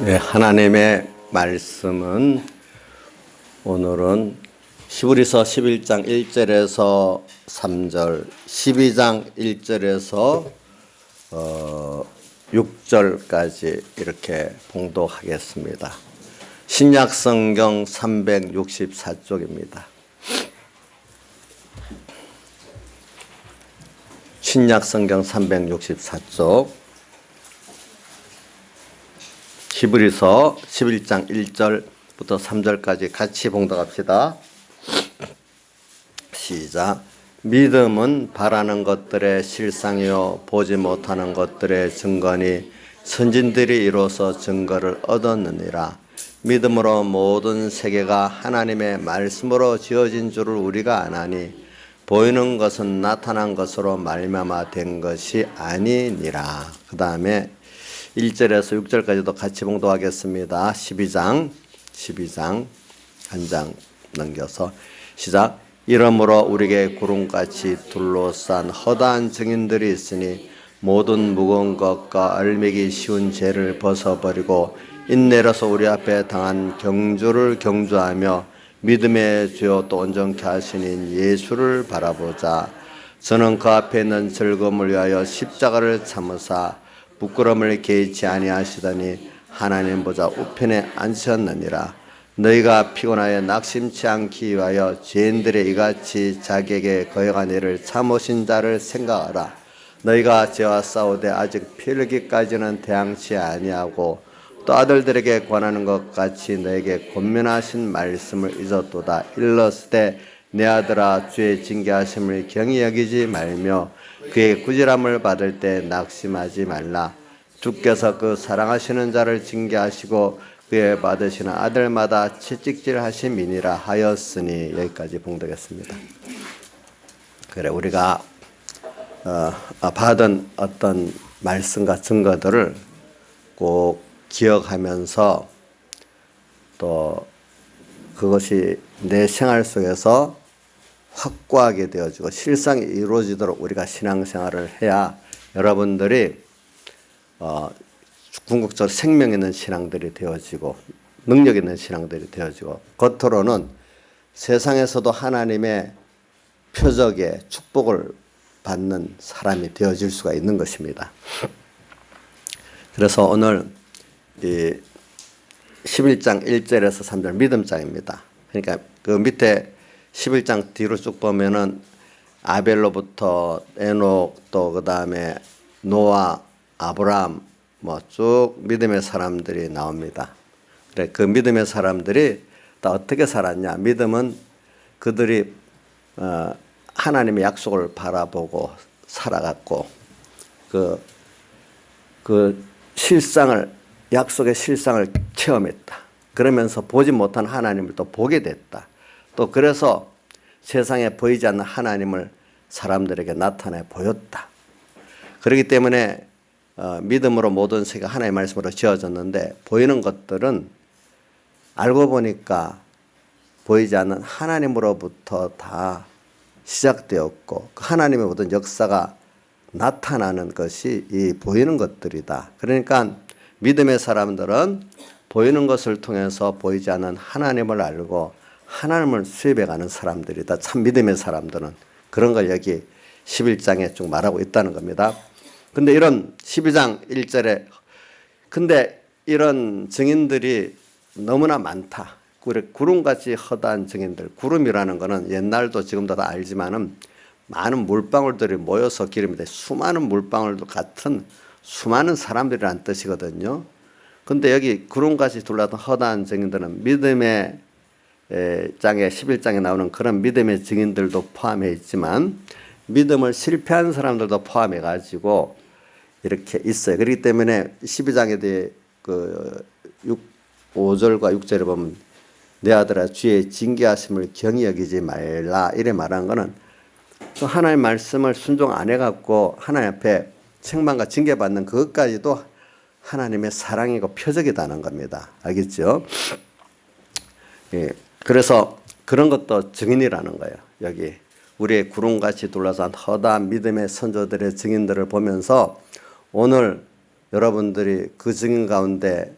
네, 하나님의 말씀은 오늘은 히브리서 11장 1절에서 3절, 12장 1절에서 6절까지 이렇게 봉독하겠습니다. 신약성경 364쪽입니다. 신약성경 364쪽 히브리서 11장 1절부터 3절까지 같이 봉독합시다. 시작. 믿음은 바라는 것들의 실상이요 보지 못하는 것들의 증거니 선진들이 이로써 증거를 얻었느니라. 믿음으로 모든 세계가 하나님의 말씀으로 지어진 줄을 우리가 아나니 보이는 것은 나타난 것으로 말미암아 된 것이 아니니라. 그 다음에 1절에서 6절까지도 같이 봉독하겠습니다. 12장 한 장 넘겨서 시작. 이러므로 우리에게 구름같이 둘러싼 허다한 증인들이 있으니 모든 무거운 것과 얼매기 쉬운 죄를 벗어버리고 인내로서 우리 앞에 당한 경주를 경주하며 믿음의 주요 또 온전케 하시는 예수를 바라보자. 저는 그 앞에 있는 즐거움을 위하여 십자가를 참으사 부끄러움을 개의치 아니하시더니 하나님 보좌 우편에 앉으셨느니라. 너희가 피곤하여 낙심치 않기 위하여 죄인들의 이같이 자기에게 거역한 일을 참으신 자를 생각하라. 너희가 죄와 싸우되 아직 피 흘리기까지는 대항치 아니하고 또 아들들에게 권하는 것 같이 너에게 권면하신 말씀을 잊었도다. 일렀으되 내 아들아 주의 징계하심을 경히 여기지 말며 그의 꾸지람을 받을 때 낙심하지 말라. 주께서 그 사랑하시는 자를 징계하시고 그의 받으시는 아들마다 채찍질하심이니라 하였으니. 여기까지 봉독했습니다. 그래, 우리가 받은 어떤 말씀과 증거들을 꼭 기억하면서 또 그것이 내 생활 속에서 확고하게 되어지고 실상이 이루어지도록 우리가 신앙생활을 해야 여러분들이 궁극적으로 생명 있는 신앙들이 되어지고 능력 있는 신앙들이 되어지고 겉으로는 세상에서도 하나님의 표적의 축복을 받는 사람이 되어질 수가 있는 것입니다. 그래서 오늘 이 11장 1절에서 3절 믿음장입니다. 그러니까 그 밑에 11장 뒤로 쭉 보면은 아벨로부터 에녹 또 그 다음에 노아, 아브라함 뭐 쭉 믿음의 사람들이 나옵니다. 그래, 그 믿음의 사람들이 다 어떻게 살았냐? 믿음은 그들이 하나님의 약속을 바라보고 살아갔고 그 실상을 약속의 실상을 체험했다. 그러면서 보지 못한 하나님을 또 보게 됐다. 또 그래서 세상에 보이지 않는 하나님을 사람들에게 나타내 보였다. 그렇기 때문에 믿음으로 모든 세계가 하나님의 말씀으로 지어졌는데 보이는 것들은 알고 보니까 보이지 않는 하나님으로부터 다 시작되었고 그 하나님의 모든 역사가 나타나는 것이 이 보이는 것들이다. 그러니까 믿음의 사람들은 보이는 것을 통해서 보이지 않는 하나님을 알고 하나님을 수입해가는 사람들이다. 참 믿음의 사람들은 그런 걸 여기 11장에 쭉 말하고 있다는 겁니다. 근데 이런 12장 1절에 근데 이런 증인들이 너무나 많다. 구름같이 허다한 증인들. 구름이라는 거는 옛날도 지금도 다 알지만은 많은 물방울들이 모여서 기름이 돼 수많은 물방울도 같은 수많은 사람들이란 뜻이거든요. 근데 여기 구름같이 둘러싼 허다한 증인들은 믿음의 장에 11장에 나오는 그런 믿음의 증인들도 포함해 있지만 믿음을 실패한 사람들도 포함해 가지고 이렇게 있어요. 그렇기 때문에 12장에 대해 그 5절과 6절에 보면 내 아들아 주의 징계하심을 경히 여기지 말라 이래 말한 거는 또 하나님의 말씀을 순종 안 해갖고 하나님 앞에 책망과 징계받는 그것까지도 하나님의 사랑이고 표적이다는 겁니다. 알겠죠? 예. 그래서 그런 것도 증인이라는 거예요. 여기 우리의 구름같이 둘러싼 허다한 믿음의 선조들의 증인들을 보면서 오늘 여러분들이 그 증인 가운데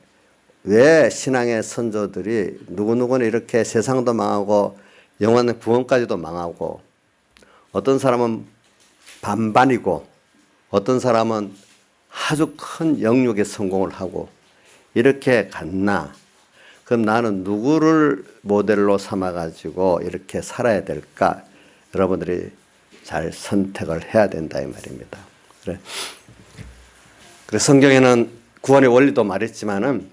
왜 신앙의 선조들이 누구누구는 이렇게 세상도 망하고 영원한 구원까지도 망하고 어떤 사람은 반반이고 어떤 사람은 아주 큰 영역에 성공을 하고 이렇게 갔나? 그럼 나는 누구를 모델로 삼아가지고 이렇게 살아야 될까? 여러분들이 잘 선택을 해야 된다 이 말입니다. 그래 성경에는 구원의 원리도 말했지만은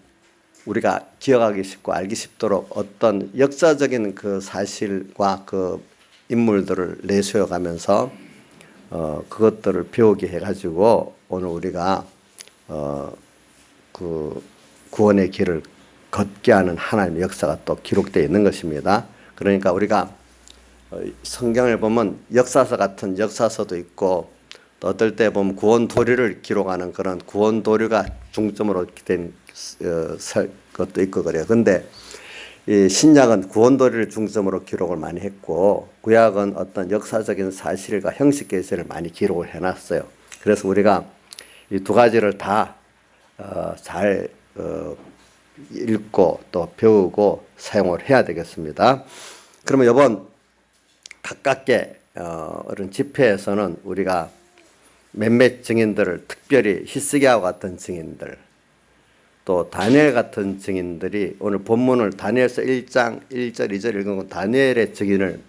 우리가 기억하기 쉽고 알기 쉽도록 어떤 역사적인 그 사실과 그 인물들을 내세워 가면서 그것들을 배우게 해가지고 오늘 우리가 그 구원의 길을 걷게 하는 하나님의 역사가 또 기록되어 있는 것입니다. 그러니까 우리가 성경을 보면 역사서 같은 역사서도 있고 또 어떨 때 보면 구원 도리를 기록하는 그런 구원 도리가 중점으로 된 것도 있고 그래요. 근데 이 신약은 구원 도리를 중점으로 기록을 많이 했고 구약은 어떤 역사적인 사실과 형식 계시를 많이 기록을 해놨어요. 그래서 우리가 이 두 가지를 다 잘 읽고 또 배우고 사용을 해야 되겠습니다. 그러면 이번 가깝게 이런 집회에서는 우리가 몇몇 증인들을 특별히 히스기야와 같은 증인들 또 다니엘 같은 증인들이 오늘 본문을 다니엘서 1장 1절 2절 읽은 다니엘의 증인을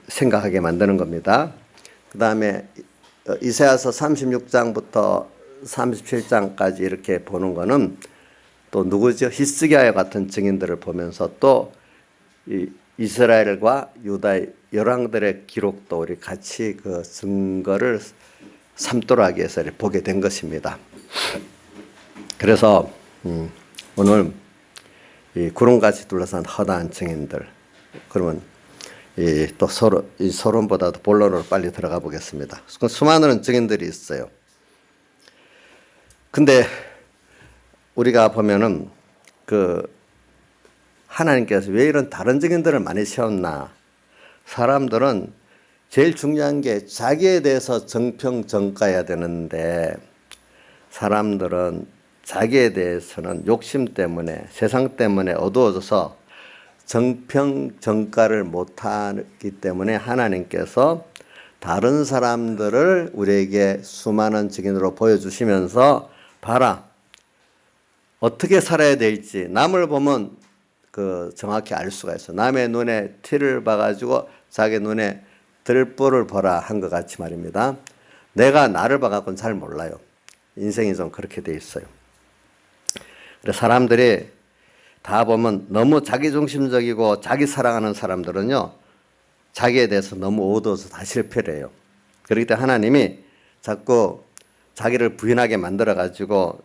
생각하게 만드는 겁니다. 그 다음에 이사야서 36장부터 37장까지 이렇게 보는 거는 또 누구죠? 히스기야 같은 증인들을 보면서 또 이스라엘과 유다의 열왕들의 기록도 우리 같이 그 증거를 삼도록 하기 위해서 보게 된 것입니다. 그래서 오늘 이 구름같이 둘러싼 허다한 증인들 그러면 또 이 서론보다도 본론으로 빨리 들어가 보겠습니다. 수많은 증인들이 있어요. 근데 우리가 보면은 그 하나님께서 왜 이런 다른 증인들을 많이 세웠나? 사람들은 제일 중요한 게 자기에 대해서 정평정가해야 되는데 사람들은 자기에 대해서는 욕심 때문에 세상 때문에 어두워져서 정평정가를 못하기 때문에 하나님께서 다른 사람들을 우리에게 수많은 증인으로 보여주시면서 봐라 어떻게 살아야 될지 남을 보면 그 정확히 알 수가 있어. 남의 눈에 티를 봐가지고 자기 눈에 들보를 보라 한 것 같이 말입니다. 내가 나를 봐갖고는 잘 몰라요. 인생이 좀 그렇게 돼 있어요. 그래서 사람들이 다 보면 너무 자기중심적이고 자기 사랑하는 사람들은요 자기에 대해서 너무 어두워서 다 실패를 해요. 그렇기 때문에 하나님이 자꾸 자기를 부인하게 만들어 가지고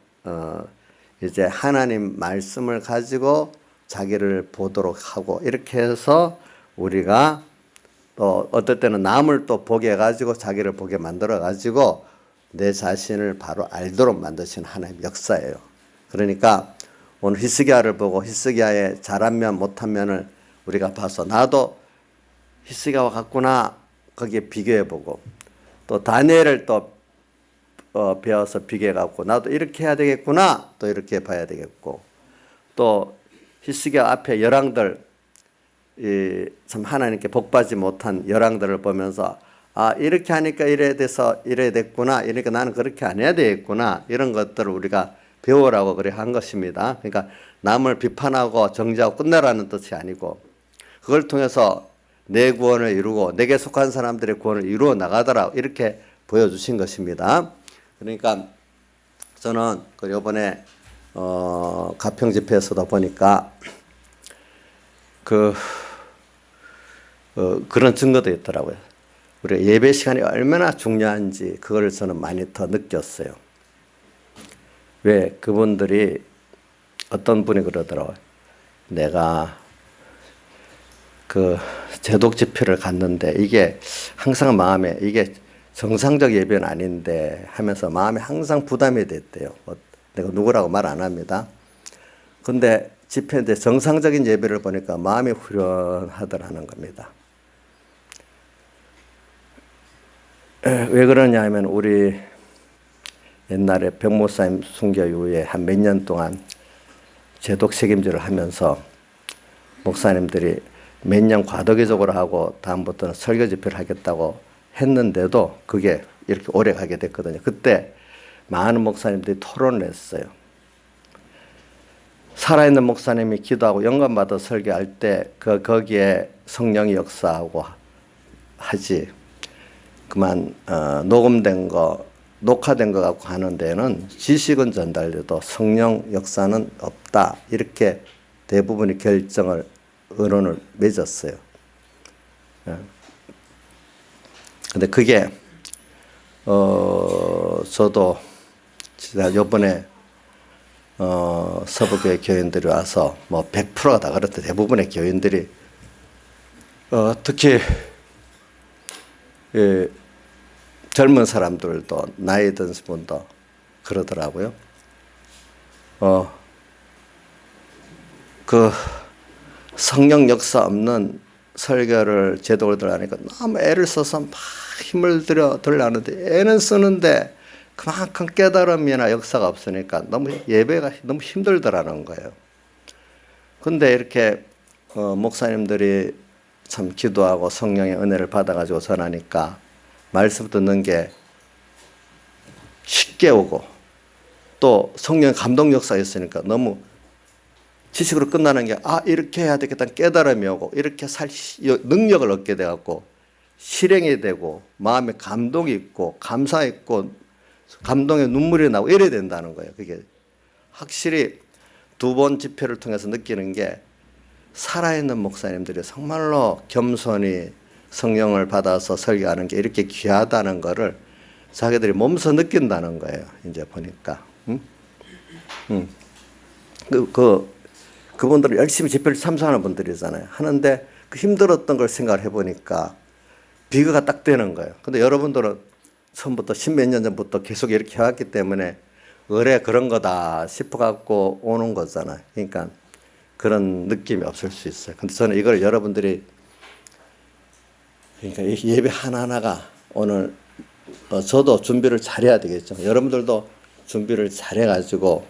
이제 하나님 말씀을 가지고 자기를 보도록 하고 이렇게 해서 우리가 또 어떨 때는 남을 또 보게 해가지고 자기를 보게 만들어 가지고 내 자신을 바로 알도록 만드신 하나님의 역사예요. 그러니까 오늘 히스기야를 보고 히스기야의 잘한 면 못한 면을 우리가 봐서 나도 히스기야와 같구나 거기에 비교해보고 또 다니엘을 또 배워서 비교해갖고 나도 이렇게 해야 되겠구나 또 이렇게 봐야 되겠고 또 히스기야 앞에 열왕들 참 하나님께 복받지 못한 열왕들을 보면서 아 이렇게 하니까 이래 돼서 이래 됐구나 이러니까 나는 그렇게 안 해야 되겠구나 이런 것들을 우리가 배우라고 그래 한 것입니다. 그러니까 남을 비판하고 정죄하고 끝내라는 뜻이 아니고 그걸 통해서 내 구원을 이루고 내게 속한 사람들의 구원을 이루어 나가더라 이렇게 보여주신 것입니다. 그러니까 저는 그 이번에 가평 집회에서도 보니까 그런 증거도 있더라고요. 우리 예배 시간이 얼마나 중요한지 그걸 저는 많이 더 느꼈어요. 왜 그분들이 어떤 분이 그러더라고요. 내가 그 제독 집회를 갔는데 이게 항상 마음에 이게 정상적 예배는 아닌데 하면서 마음에 항상 부담이 됐대요. 내가 누구라고 말 안 합니다. 근데 집회인데 정상적인 예배를 보니까 마음이 후련하더라는 겁니다. 왜 그러냐 하면 우리 옛날에 백목사님 순교 이후에 한 몇 년 동안 제독 책임제를 하면서 목사님들이 몇 년 과도기적으로 하고 다음부터는 설교 집회를 하겠다고 했는데도 그게 이렇게 오래 가게 됐거든요. 그때 많은 목사님들이 토론을 했어요. 살아있는 목사님이 기도하고 영감받아 설교할 때 거기에 성령이 역사하고 하지, 그만 녹음된 거, 녹화된 거 갖고 하는 데는 지식은 전달돼도 성령 역사는 없다, 이렇게 대부분이 결정을, 의론을 맺었어요. 근데 그게 저도 제가 요번에 서부교회 교인들이 와서 뭐 100%가 다 그렇다, 대부분의 교인들이 특히 젊은 사람들도 나이 든 분도 그러더라고요. 그 성령 역사 없는 설교를 제독을 들어가니까 너무 애를 써서 막 힘을 들려하는데, 애는 쓰는데 그만큼 깨달음이나 역사가 없으니까 너무 예배가 너무 힘들더라는 거예요. 근데 이렇게 목사님들이 참 기도하고 성령의 은혜를 받아가지고 전하니까 말씀 듣는 게 쉽게 오고, 또 성령 감동 역사가 있으니까 너무 지식으로 끝나는 게, 이렇게 해야 되겠다는 깨달음이 오고, 이렇게 살 능력을 얻게 돼갖고 실행이 되고, 마음에 감동이 있고 감사 있고 감동의 눈물이 나고 이래야 된다는 거예요. 그게 확실히 두 번 집회를 통해서 느끼는 게, 살아있는 목사님들이 정말로 겸손히 성령을 받아서 설교하는 게 이렇게 귀하다는 거를 자기들이 몸소 느낀다는 거예요. 이제 보니까. 그분들은 열심히 집회를 참석하는 분들이잖아요. 하는데 그 힘들었던 걸 생각을 해보니까 비교가 딱 되는 거예요. 근데 여러분들은 처음부터 십몇 년 전부터 계속 이렇게 해왔기 때문에 의뢰 그런 거다 싶어갖고 오는 거잖아요. 그러니까 그런 느낌이 없을 수 있어요. 근데 저는 이걸 여러분들이, 그러니까 예배 하나하나가 오늘 저도 준비를 잘해야 되겠죠. 여러분들도 준비를 잘해가지고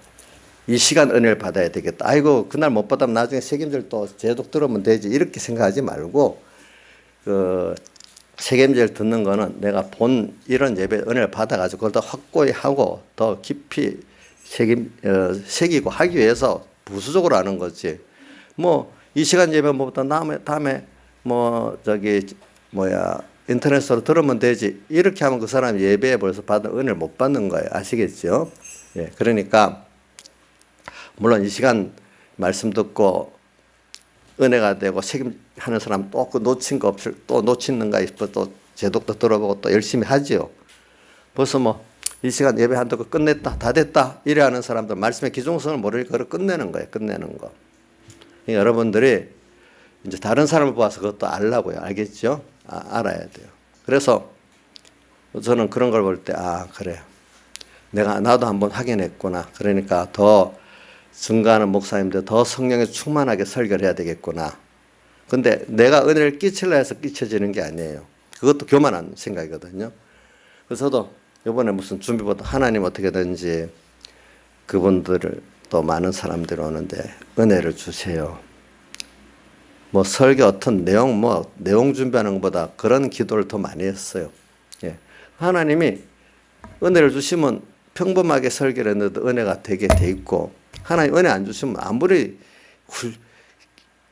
이 시간 은혜를 받아야 되겠다. 아이고 그날 못 받으면 나중에 책임질 또 제독 들으면 되지, 이렇게 생각하지 말고, 그 책임질 듣는 거는 내가 본 이런 예배 은혜를 받아가지고 그걸 더 확고히 하고 더 깊이 새기고 하기 위해서 부수적으로 하는 거지. 뭐 이 시간 예배 뭐부터 다음에 뭐 인터넷으로 들으면 되지, 이렇게 하면 그 사람이 예배에 벌써 받은 은혜를 못 받는 거예요. 아시겠죠? 예, 그러니까 물론 이 시간 말씀 듣고 은혜가 되고 책임하는 사람 또 그 놓친 거 없을, 또 놓치는가 싶어 또 제독도 들어보고 또 열심히 하지요. 벌써 뭐 이 시간 예배 한다고 끝냈다, 다 됐다 이래 하는 사람들 말씀의 기중성을 모르니까 그걸 끝내는 거예요. 끝내는 거. 그러니까 여러분들이 이제 다른 사람을 보아서 그것도 알라고요. 알겠죠? 알아야 돼요. 그래서 저는 그런 걸 볼 때, 그래, 나도 한번 확인했구나. 그러니까 더 증거하는 목사님들 더 성령에 충만하게 설교를 해야 되겠구나. 근데 내가 은혜를 끼치려 해서 끼쳐지는 게 아니에요. 그것도 교만한 생각이거든요. 그래서 저도 이번에 무슨 준비보다 하나님 어떻게든지 그분들을 또 많은 사람들이 오는데 은혜를 주세요. 뭐 설교 어떤 내용 준비하는 것보다 그런 기도를 더 많이 했어요. 예. 하나님이 은혜를 주시면 평범하게 설교를 했는데 은혜가 되게 돼 있고, 하나님 은혜 안 주시면 아무리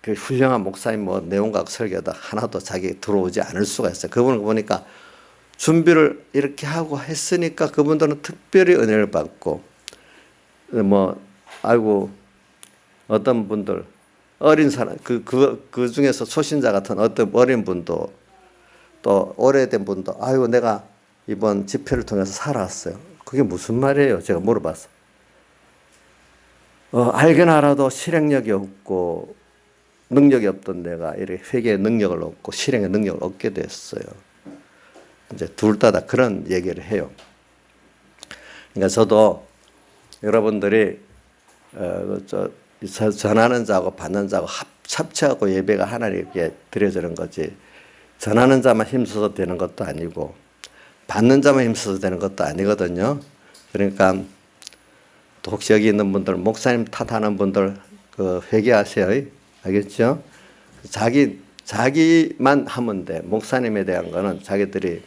훌륭한 목사님 뭐 내용각 설교다 하나도 자기 들어오지 않을 수가 있어요. 그분을 보니까 준비를 이렇게 하고 했으니까 그분들은 특별히 은혜를 받고, 어떤 분들 어린 사람 그 중에서 초신자 같은 어떤 어린 분도 또 오래된 분도 내가 이번 집회를 통해서 살았어요. 그게 무슨 말이에요? 제가 물어봤어. 알긴 알아도 실행력이 없고 능력이 없던 내가 이렇게 회개의 능력을 얻고 실행의 능력을 얻게 됐어요. 이제 둘 다 그런 얘기를 해요. 그러니까 저도 여러분들이 전하는 자하고 받는 자하고 합쳐갖고 예배가 하나님께 드려지는 거지, 전하는 자만 힘써서 되는 것도 아니고 받는 자만 힘써서 되는 것도 아니거든요. 그러니까 또 혹시 여기 있는 분들 목사님 탓하는 분들 그 회개하세요. 알겠죠? 자기만 하면 돼. 목사님에 대한 거는 자기들이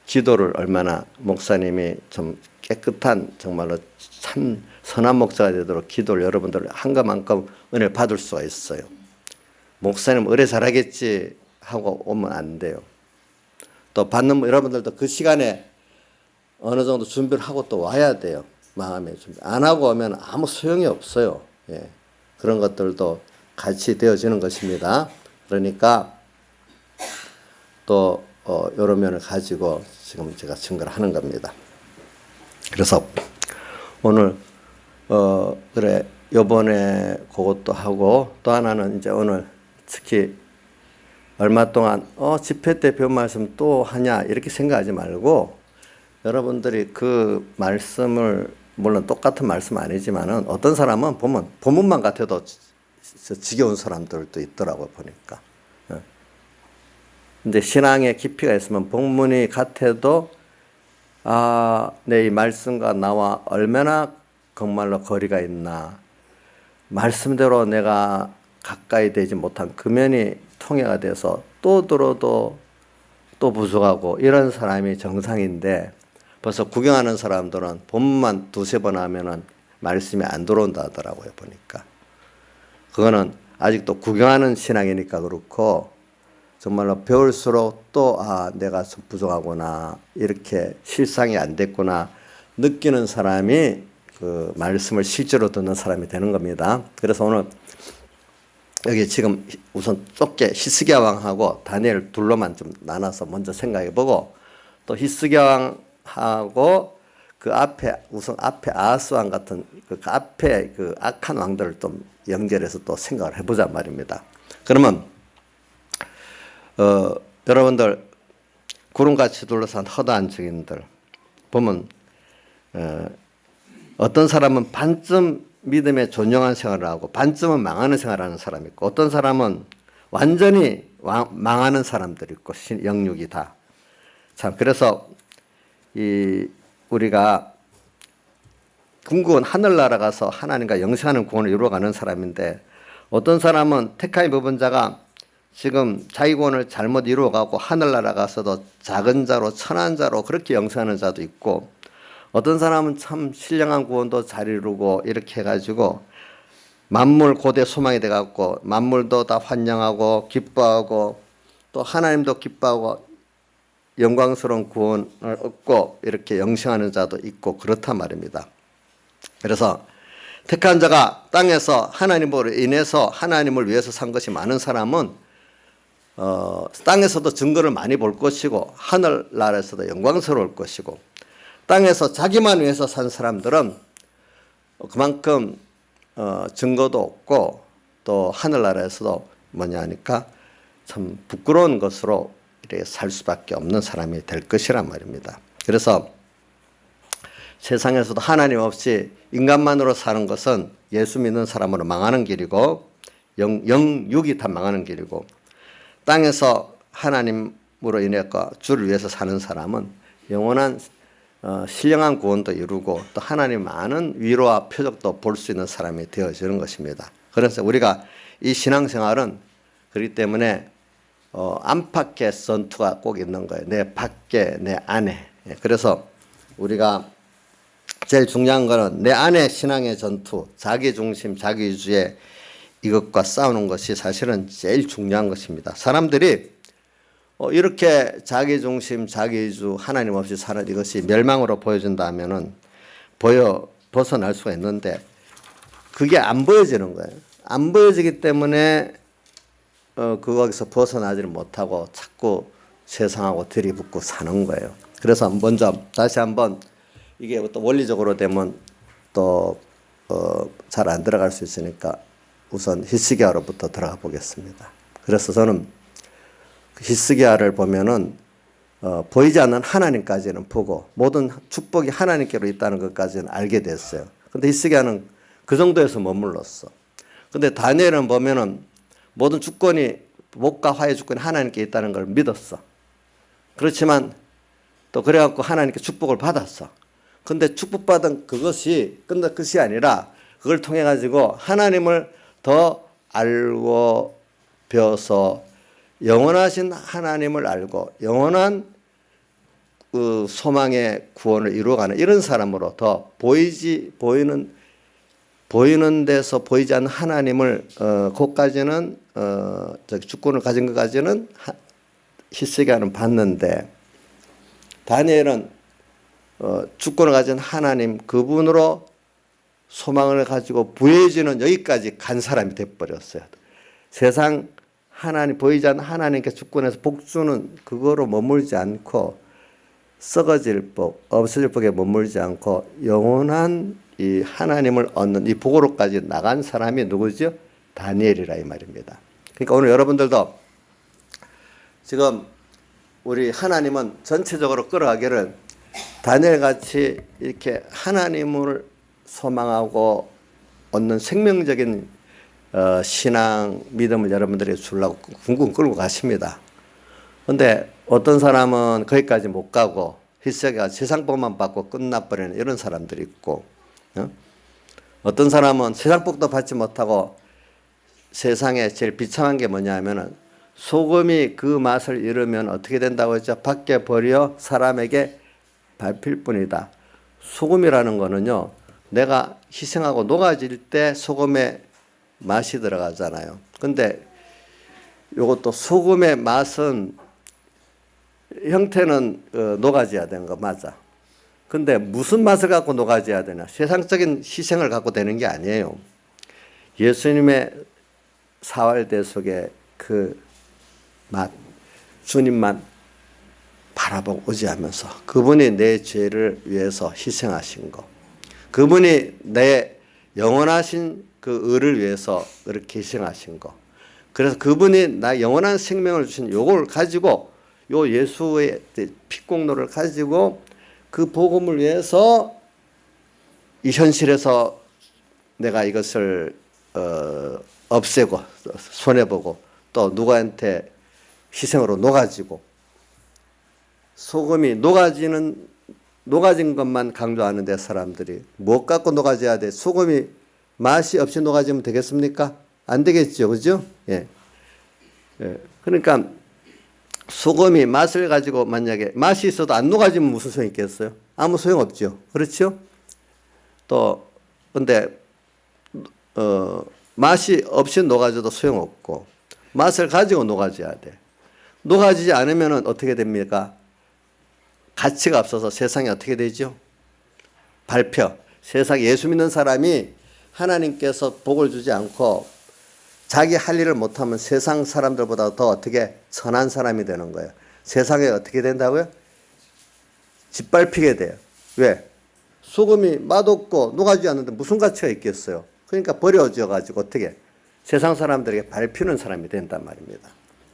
기도를 얼마나 목사님이 좀 깨끗한 정말로 참 선한 목사가 되도록 기도를 여러분들 한 것만큼 은혜를 받을 수가 있어요. 목사님 의뢰 잘하겠지 하고 오면 안 돼요. 또 받는 여러분들도 그 시간에 어느 정도 준비를 하고 또 와야 돼요. 마음의 준비. 안 하고 오면 아무 소용이 없어요. 예. 그런 것들도 같이 되어지는 것입니다. 그러니까 또 여러 면을 가지고 지금 제가 증거를 하는 겁니다. 그래서 오늘 그래 요번에 그것도 하고 또 하나는 이제 오늘 특히 얼마 동안 집회 때 배운 말씀 또 하냐 이렇게 생각하지 말고 여러분들이 그 말씀을 물론 똑같은 말씀 아니지만은 어떤 사람은 보면 본문만 같아도 지겨운 사람들도 있더라고요 보니까. 근데 신앙에 깊이가 있으면 본문이 같아도 내 이 말씀과 나와 얼마나 정말로 거리가 있나 말씀대로 내가 가까이 되지 못한 그 면이 통해가 돼서 또 들어도 또 부족하고 이런 사람이 정상인데 벌써 구경하는 사람들은 본문만 두세 번 하면은 말씀이 안 들어온다 하더라고요 보니까. 그거는 아직도 구경하는 신앙이니까 그렇고 정말로 배울수록 또 내가 좀 부족하구나 이렇게 실상이 안 됐구나 느끼는 사람이 그 말씀을 실제로 듣는 사람이 되는 겁니다. 그래서 오늘 여기 지금 우선 좁게 히스기야 왕하고 다니엘 둘로만 좀 나눠서 먼저 생각해보고 또 히스기야 왕하고 그 앞에 우선 앞에 아하스 왕 같은 그 앞에 그 악한 왕들을 좀 연결해서 또 생각을 해보자 말입니다. 그러면 여러분들 구름같이 둘러싼 허다한 증인들 보면 어떤 사람은 반쯤 믿음에 존용한 생활을 하고 반쯤은 망하는 생활을 하는 사람이 있고 어떤 사람은 완전히 망하는 사람들이 있고 영육이 다. 참 그래서 우리가 궁극은 하늘나라 가서 하나님과 영생하는 구원을 이루어가는 사람인데 어떤 사람은 택하여 뽑은 자가 지금 자기 구원을 잘못 이루어가고 하늘나라 가서도 작은 자로 천한 자로 그렇게 영생하는 자도 있고 어떤 사람은 참 신령한 구원도 잘 이루고 이렇게 해가지고 만물 고대 소망이 돼갖고 만물도 다 환영하고 기뻐하고 또 하나님도 기뻐하고 영광스러운 구원을 얻고 이렇게 영생하는 자도 있고 그렇단 말입니다. 그래서 택한 자가 땅에서 하나님으로 인해서 하나님을 위해서 산 것이 많은 사람은 땅에서도 증거를 많이 볼 것이고 하늘나라에서도 영광스러울 것이고 땅에서 자기만 위해서 산 사람들은 그만큼 증거도 없고 또 하늘나라에서도 뭐냐 하니까 참 부끄러운 것으로 이렇게 살 수밖에 없는 사람이 될 것이란 말입니다. 그래서 세상에서도 하나님 없이 인간만으로 사는 것은 예수 믿는 사람으로 망하는 길이고 영육이 다 망하는 길이고 땅에서 하나님으로 인해 주를 위해서 사는 사람은 영원한 신령한 구원도 이루고 또 하나님 많은 위로와 표적도 볼 수 있는 사람이 되어지는 것입니다. 그래서 우리가 이 신앙생활은 그렇기 때문에 안팎의 전투가 꼭 있는 거예요. 내 밖에 내 안에. 그래서 우리가 제일 중요한 거는 내 안에 신앙의 전투, 자기중심, 자기주의 이것과 싸우는 것이 사실은 제일 중요한 것입니다. 사람들이 이렇게 자기중심, 자기주, 하나님 없이 사는 이것이 멸망으로 보여진다면은 벗어날 수가 있는데 그게 안 보여지는 거예요. 안 보여지기 때문에 거기서 벗어나지를 못하고 자꾸 세상하고 들이붙고 사는 거예요. 그래서 먼저 다시 한번 이게 또 원리적으로 되면 또 잘 안 들어갈 수 있으니까 우선 히스기야로부터 들어가 보겠습니다. 그래서 저는 히스기야를 보면은 보이지 않는 하나님까지는 보고 모든 축복이 하나님께로 있다는 것까지는 알게 됐어요. 근데 히스기야는 그 정도에서 머물렀어. 근데 다니엘은 보면은 모든 주권이 목과 화의 주권이 하나님께 있다는 걸 믿었어. 그렇지만 또 그래갖고 하나님께 축복을 받았어. 근데 축복받은 그것이 끝난 것이 아니라 그걸 통해 가지고 하나님을 더 알고 배워서 영원하신 하나님을 알고 영원한 그 소망의 구원을 이루어가는 이런 사람으로 더 보이는 데서 보이지 않는 하나님을 그까지는 주권을 가진 것까지는 히스기야는 봤는데 다니엘은 주권을 가진 하나님 그분으로 소망을 가지고 부해지는 여기까지 간 사람이 돼버렸어요. 세상 하나님 보이지 않는 하나님께 주권해서 복주는 그거로 머물지 않고 썩어질 복, 없어질 복에 머물지 않고 영원한 이 하나님을 얻는 이 복으로까지 나간 사람이 누구죠? 다니엘이라 이 말입니다. 그러니까 오늘 여러분들도 지금 우리 하나님은 전체적으로 끌어가기를 다니엘 같이 이렇게 하나님을 소망하고 얻는 생명적인 신앙 믿음을 여러분들이 주려고 궁궁 끌고 가십니다. 그런데 어떤 사람은 거기까지 못 가고 히스기야가 세상복만 받고 끝나버리는 이런 사람들이 있고 어떤 사람은 세상복도 받지 못하고 세상에 제일 비참한 게 뭐냐 하면은 소금이 그 맛을 잃으면 어떻게 된다고 했죠? 밖에 버려 사람에게 밟힐 뿐이다. 소금이라는 거는요, 내가 희생하고 녹아질 때 소금의 맛이 들어가잖아요. 근데 요것도 소금의 맛은 형태는 녹아져야 되는 거 맞아. 근데 무슨 맛을 갖고 녹아져야 되냐? 세상적인 희생을 갖고 되는 게 아니에요. 예수님의 사활대 속에 그 맛, 주님만 바라보고 의지하면서 그분이 내 죄를 위해서 희생하신 거, 그분이 내 영원하신 그 의를 위해서 그렇게 희생하신 거, 그래서 그분이 나 영원한 생명을 주신 요걸 가지고 요 예수의 피공로를 가지고 그 복음을 위해서 이 현실에서 내가 이것을 없애고 손해보고 또 누구한테 희생으로 녹아지고 소금이 녹아진 것만 강조하는데 사람들이 뭐 갖고 녹아져야 돼? 소금이 맛이 없이 녹아지면 되겠습니까? 안 되겠죠, 그죠? 예. 그러니까 소금이 맛을 가지고 만약에 맛이 있어도 안 녹아지면 무슨 소용이 있겠어요? 아무 소용 없죠. 그렇죠? 또 근데 맛이 없이 녹아져도 소용없고 맛을 가지고 녹아져야 돼. 녹아지지 않으면 어떻게 됩니까? 가치가 없어서 세상이 어떻게 되죠? 발표. 세상 예수 믿는 사람이 하나님께서 복을 주지 않고 자기 할 일을 못하면 세상 사람들보다 더 어떻게 선한 사람이 되는 거예요. 세상에 어떻게 된다고요? 짓밟히게 돼요. 왜? 소금이 맛없고 녹아지지 않는데 무슨 가치가 있겠어요? 그러니까 버려져 가지고 어떻게 세상 사람들에게 밟히는 사람이 된단 말입니다.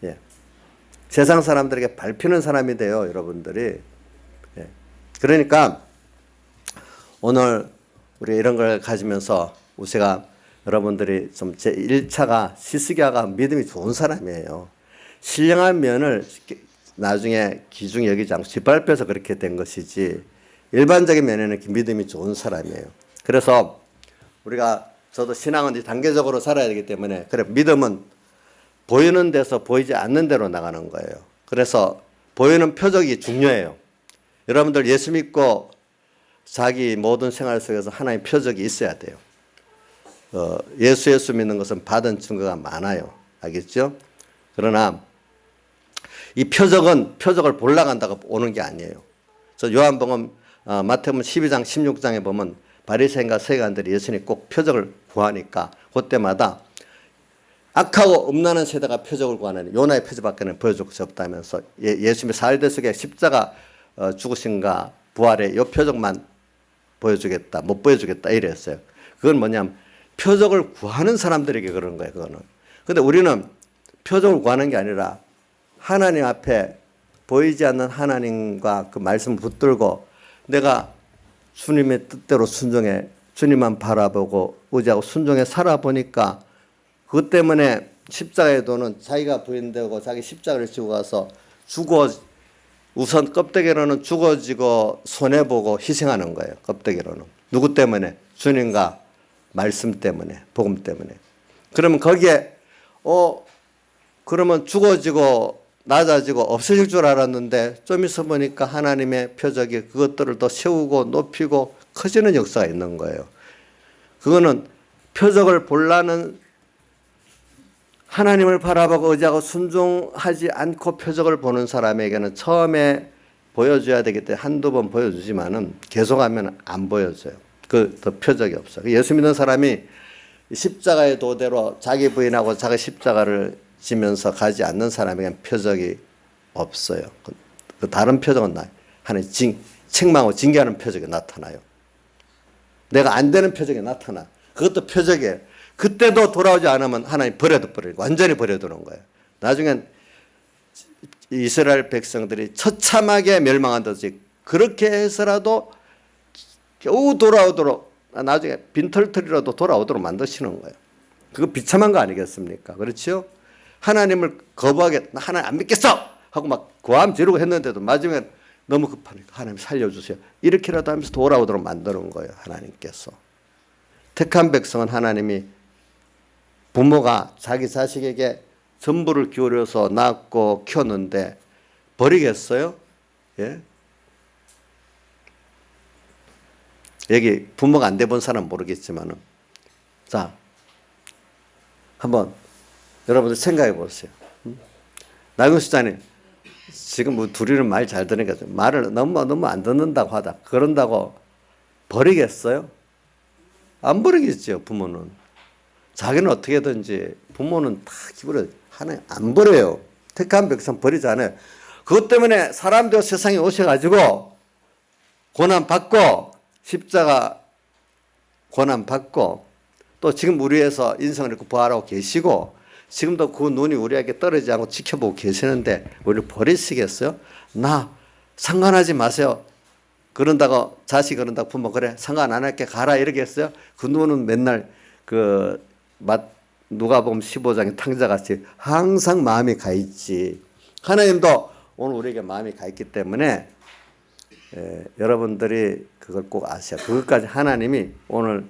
예. 세상 사람들에게 밟히는 사람이 돼요, 여러분들이. 예. 그러니까 오늘 우리 이런 걸 가지면서 우리가 여러분들이 좀 제 1차가 히스기야가 믿음이 좋은 사람이에요. 신령한 면을 나중에 귀중히 여기지 않고 짓밟혀서 그렇게 된 것이지 일반적인 면에는 믿음이 좋은 사람이에요. 그래서 우리가 저도 신앙은 이제 단계적으로 살아야 되기 때문에 그래 믿음은 보이는 데서 보이지 않는 데로 나가는 거예요. 그래서 보이는 표적이 중요해요. 여러분들 예수 믿고 자기 모든 생활 속에서 하나님의 표적이 있어야 돼요. 예수 믿는 것은 받은 증거가 많아요. 알겠죠? 그러나 이 표적을 보려고 한다고 오는 게 아니에요. 그래서 요한복음 마태복음 12장 16장에 보면 바리새인과 서기관들이 예수님 꼭 표적을 구하니까 그때마다 악하고 음란한 세대가 표적을 구하는 요나의 표적밖에는 보여줄 것이 없다면서 예수님의 사활대 속에 십자가 죽으신가 부활의 요 표적만 보여주겠다, 못 보여주겠다 이랬어요. 그건 뭐냐면 표적을 구하는 사람들에게 그런 거예요. 그거는. 근데 우리는 표적을 구하는 게 아니라 하나님 앞에 보이지 않는 하나님과 그 말씀을 붙들고 내가 주님의 뜻대로 순종해 주님만 바라보고 의지하고 순종해 살아보니까 그것 때문에 십자가의 도는 자기가 부인되고 자기 십자가를 지고 가서 우선 껍데기로는 죽어지고 손해보고 희생하는 거예요. 껍데기로는. 누구 때문에? 주님과 말씀 때문에, 복음 때문에. 그러면 거기에 그러면 죽어지고 낮아지고 없어질 줄 알았는데 좀 있어 보니까 하나님의 표적이 그것들을 더 세우고 높이고 커지는 역사가 있는 거예요. 그거는 표적을 보려는 하나님을 바라보고 의지하고 순종하지 않고 표적을 보는 사람에게는 처음에 보여줘야 되기 때문에 한두 번 보여주지만은 계속하면 안 보여줘요. 더 표적이 없어요. 예수 믿는 사람이 십자가의 도대로 자기 부인하고 자기 십자가를 지면서 가지 않는 사람에게는 표적이 없어요. 그 다른 표적은 하나님 책망하고 징계하는 표적이 나타나요. 내가 안 되는 표적이 나타나. 그것도 표적이에요. 그때도 돌아오지 않으면 하나님 버려두고 완전히 버려두는 거예요. 나중엔 이스라엘 백성들이 처참하게 멸망한다지 그렇게 해서라도 겨우 돌아오도록 나중에 빈털터리라도 돌아오도록 만드시는 거예요. 그거 비참한 거 아니겠습니까? 그렇죠? 하나님을 거부하게 하나님 안 믿겠어 하고 막 고함 지르고 했는데도 마지막에 너무 급하니까 하나님 살려주세요. 이렇게라도 하면서 돌아오도록 만드는 거예요. 하나님께서. 택한 백성은 하나님이 부모가 자기 자식에게 전부를 기울여서 낳고 키웠는데 버리겠어요? 예? 여기 부모가 안 돼본 사람은 모르겠지만은 자 한번 여러분들 생각해 보세요. 나경수 집사님 지금 뭐 둘이는 말 잘 들으니까 말을 너무 안 듣는다고 하다 그런다고 버리겠어요? 안 버리겠죠. 부모는 자기는 어떻게든지 부모는 다 기부를 하나님 안 버려요. 택한 백성 버리지 않아요. 그것 때문에 사람들 세상에 오셔가지고 고난받고 십자가 고난받고 또 지금 우리에서 인성을 잃고 부활하고 계시고 지금도 그 눈이 우리에게 떨어지지 않고 지켜보고 계시는데 우리를 버리시겠어요? 나 상관하지 마세요. 그런다고 자식 그런다고 부모 그래 상관 안 할게 가라 이러겠어요? 그 눈은 맨날 누가복음 15장의 탕자같이 항상 마음이 가 있지. 하나님도 오늘 우리에게 마음이 가 있기 때문에 여러분들이 그걸 꼭 아셔야 그것까지 하나님이 오늘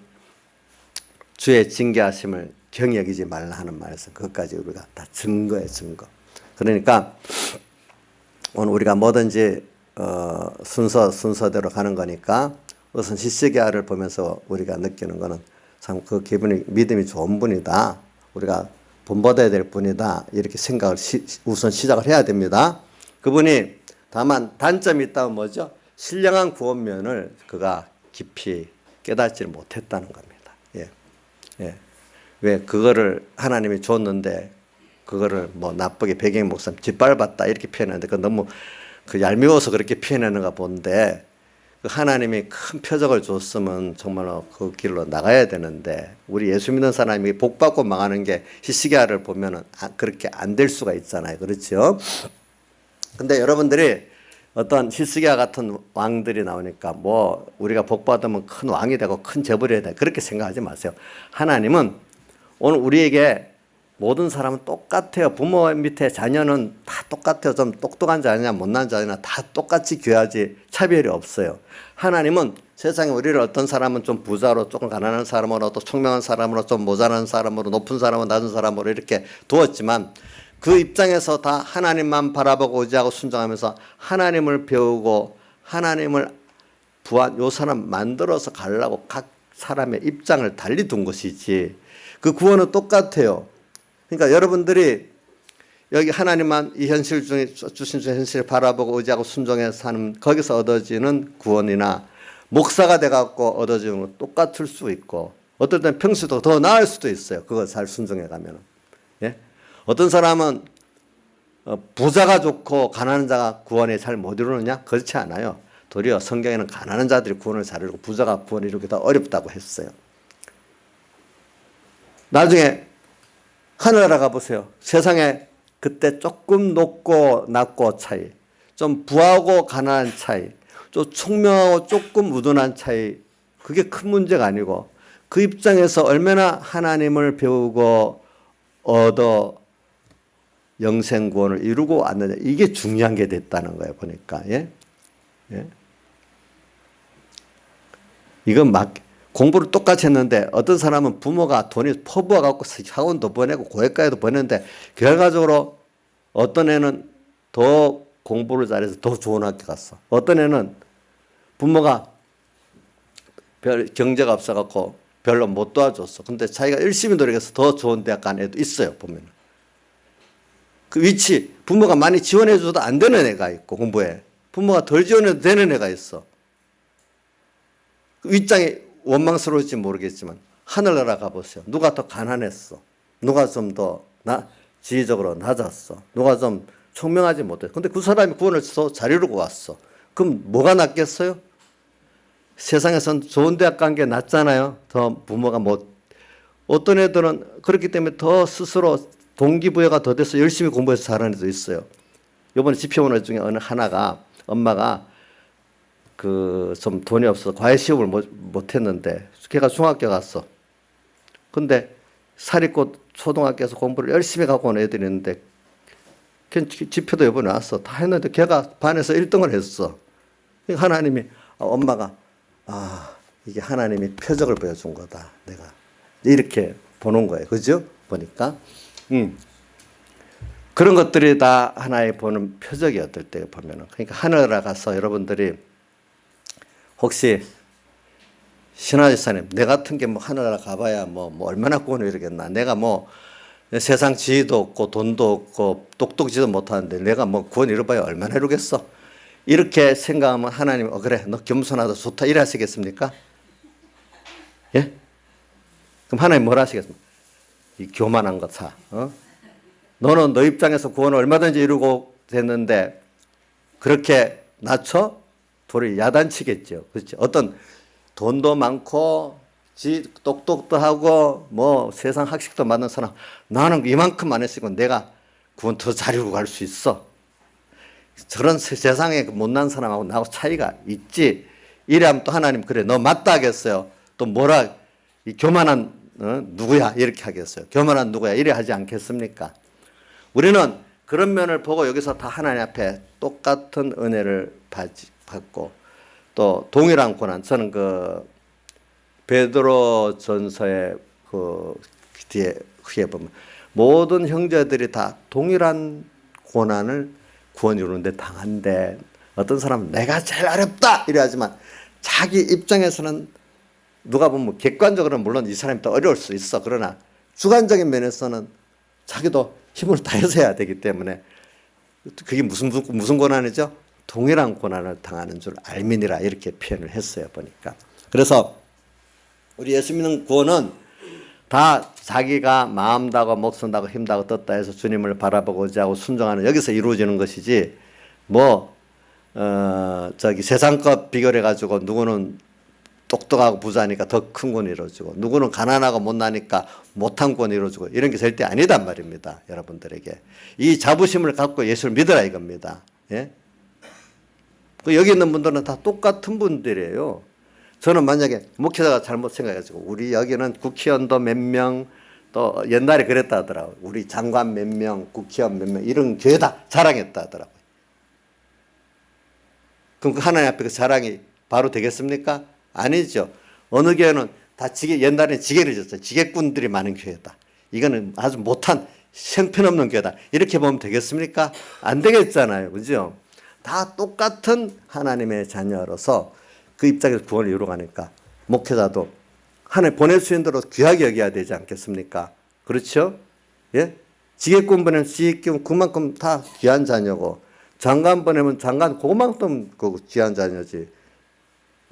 주의 징계하심을 경여기지 말라 하는 말씀 그것까지 우리가 다 증거예요. 증거. 그러니까 오늘 우리가 뭐든지 순서대로 가는 거니까 우선 히스기야를 보면서 우리가 느끼는 거는 참 그 기분이 믿음이 좋은 분이다. 우리가 본받아야 될 분이다. 이렇게 생각을 우선 시작을 해야 됩니다. 그분이 다만 단점이 있다면 뭐죠? 신령한 구원면을 그가 깊이 깨닫지 못했다는 겁니다. 예. 예. 왜 그거를 하나님이 줬는데 그거를 뭐 나쁘게 백영 목사 짓밟았다 이렇게 표현하는데 그 너무 그 얄미워서 그렇게 표현하는가 본데 그 하나님이 큰 표적을 줬으면 정말로 그 길로 나가야 되는데 우리 예수 믿는 사람이 복 받고 망하는 게 히스기야를 보면은 그렇게 안 될 수가 있잖아요. 그렇죠? 근데 여러분들이 어떤 히스기야 같은 왕들이 나오니까 뭐 우리가 복 받으면 큰 왕이 되고 큰 재벌이 되고 그렇게 생각하지 마세요. 하나님은 오늘 우리에게 모든 사람은 똑같아요. 부모 밑에 자녀는 다 똑같아요. 좀 똑똑한 자녀냐 못난 자녀냐 다 똑같이 귀하지 차별이 없어요. 하나님은 세상에 우리를 어떤 사람은 좀 부자로 조금 가난한 사람으로 또 총명한 사람으로 좀 모자란 사람으로 높은 사람으로 낮은 사람으로 이렇게 두었지만 그 입장에서 다 하나님만 바라보고 의지하고 순종하면서 하나님을 배우고 하나님을 요 사람 만들어서 가려고 각 사람의 입장을 달리 둔 것이지 그 구원은 똑같아요. 그러니까 여러분들이 여기 하나님만 이 현실 중에 주신 현실을 바라보고 의지하고 순종해서 사는 거기서 얻어지는 구원이나 목사가 돼갖고 얻어지는 건 똑같을 수 있고 어떨 때는 평소도 더 나을 수도 있어요. 그거 잘 순종해 가면. 예? 어떤 사람은 부자가 좋고 가난한 자가 구원에 잘 못 이루느냐? 그렇지 않아요. 도리어 성경에는 가난한 자들이 구원을 잘 이루고 부자가 구원을 이루기 더 어렵다고 했어요. 나중에 하늘나라 가보세요. 세상에 그때 조금 높고 낮고 차이, 좀 부하고 가난한 차이, 좀 총명하고 조금 무던한 차이, 그게 큰 문제가 아니고 그 입장에서 얼마나 하나님을 배우고 얻어 영생 구원을 이루고 왔느냐, 이게 중요한 게 됐다는 거예요. 보니까. 예? 예? 이건 막 공부를 똑같이 했는데 어떤 사람은 부모가 돈이 퍼부어 갖고 학원도 보내고 고액과에도 보냈는데 결과적으로 어떤 애는 더 공부를 잘해서 더 좋은 학교 갔어. 어떤 애는 부모가 별 경제가 없어 갖고 별로 못 도와줬어. 근데 자기가 열심히 노력해서 더 좋은 대학 간 애도 있어요. 보면 그 위치 부모가 많이 지원해 줘도 안 되는 애가 있고 공부에 부모가 덜 지원해도 되는 애가 있어. 그 윗장이 원망스러울지 모르겠지만 하늘나라 가보세요. 누가 더 가난했어? 누가 좀 더 지위적으로 낮았어? 누가 좀 총명하지 못했어? 근데 그 사람이 구원을 잘 이루고 왔어. 그럼 뭐가 낫겠어요? 세상에선 좋은 대학 간 게 낫잖아요. 더 부모가 어떤 애들은 그렇기 때문에 더 스스로 동기부여가 더 돼서 열심히 공부해서 잘하는 애도 있어요. 이번에 집회원 애 중에 어느 하나가 엄마가 그 좀 돈이 없어서 과외 시험을 못 했는데 걔가 중학교 갔어. 근데 사립고 초등학교에서 공부를 열심히 갖고 온 애들이 있는데 걔 집회도 이번에 왔어. 다 했는데 걔가 반에서 1등을 했어. 하나님이 엄마가 이게 하나님이 표적을 보여준 거다. 내가 이렇게 보는 거예요. 그죠? 보니까 그런 것들이 다 하나의 보는 표적이 어떨 때 보면은 그러니까 하늘나라 가서 여러분들이 혹시 신하지사님 내 같은 게 뭐 하늘나라 가봐야 뭐 얼마나 구원을 이루겠나. 내가 뭐 세상 지위도 없고 돈도 없고 똑똑지도 못하는데 내가 뭐 구원 이루어봐야 얼마나 이루겠어. 이렇게 생각하면 하나님 그래 너 겸손하다 좋다 이래 하시겠습니까? 예? 그럼 하나님 뭐라 하시겠습니까? 이 교만한 것 사. 너는 너 입장에서 구원을 얼마든지 이루고 됐는데 그렇게 낮춰? 도리 야단치겠죠. 그렇죠? 어떤 돈도 많고 똑똑도 하고 뭐 세상 학식도 많은 사람 나는 이만큼 안 했으니까 내가 구원 더 잘 이루고 갈 수 있어. 저런 세상에 못난 사람하고 나하고 차이가 있지. 이래하면 또 하나님 그래 너 맞다 하겠어요. 또 뭐라 이 교만한 누구야 이렇게 하겠어요. 교만한 누구야 이래 하지 않겠습니까? 우리는 그런 면을 보고 여기서 다 하나님 앞에 똑같은 은혜를 받고 또 동일한 고난. 저는 그 베드로 전서의 그 뒤에 보면 모든 형제들이 다 동일한 고난을 구원 이루는데 당한데 어떤 사람은 내가 제일 어렵다 이래 하지만 자기 입장에서는 누가 보면 객관적으로는 물론 이 사람이 더 어려울 수 있어. 그러나 주관적인 면에서는 자기도 힘을 다해서 해야 되기 때문에 그게 무슨 고난이죠? 동일한 고난을 당하는 줄 알미니라 이렇게 표현을 했어요. 보니까. 그래서 우리 예수 믿는 구원은 다 자기가 마음 다고 목숨 다고 힘 다고 떴다 해서 주님을 바라보고 의지하고 순종하는 여기서 이루어지는 것이지 세상 것 비교해 가지고 누구는 똑똑하고 부자니까 더 큰 구원이 이루어지고 누구는 가난하고 못나니까 못한 구원이 이루어지고 이런 게 절대 아니단 말입니다. 여러분들에게 이 자부심을 갖고 예수를 믿으라 이겁니다. 예? 여기 있는 분들은 다 똑같은 분들이에요. 저는 만약에 목회자가 잘못 생각해가지고 우리 여기는 국회의원도 몇 명 또 옛날에 그랬다 하더라고요. 우리 장관 몇 명, 국회의원 몇 명 이런 교회다 자랑했다 하더라고요. 그럼 그 하나님 앞에 그 자랑이 바로 되겠습니까? 아니죠. 어느 교회는 다 옛날에 지게를 졌어요. 지게꾼들이 많은 교회다. 이거는 아주 못한 형편없는 교회다. 이렇게 보면 되겠습니까? 안 되겠잖아요. 그죠? 다 똑같은 하나님의 자녀로서 그 입장에서 구원을 이루어가니까 목회자도 하나님 보낼 수 있는 대로 귀하게 여겨야 되지 않겠습니까? 그렇죠? 예? 지게꾼 보내면 지게꾼 그만큼 다 귀한 자녀고 장관 보내면 장관 그만큼 그 귀한 자녀지.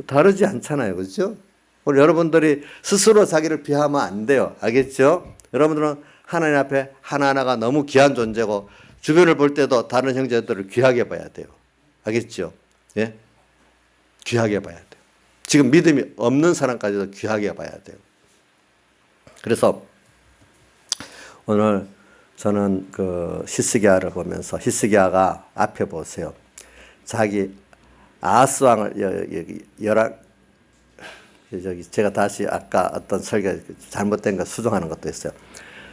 다르지 않잖아요. 그렇죠? 오늘 여러분들이 스스로 자기를 비하면 안 돼요. 알겠죠? 여러분들은 하나님 앞에 하나하나가 너무 귀한 존재고 주변을 볼 때도 다른 형제들을 귀하게 봐야 돼요. 알겠죠? 예? 귀하게 봐야 돼요. 지금 믿음이 없는 사람까지도 귀하게 봐야 돼요. 그래서 오늘 저는 그 히스기야를 보면서 히스기야가 앞에 보세요. 자기 아하스 왕을 여기 제가 다시 아까 어떤 설교 잘못된 거 수정하는 것도 있어요.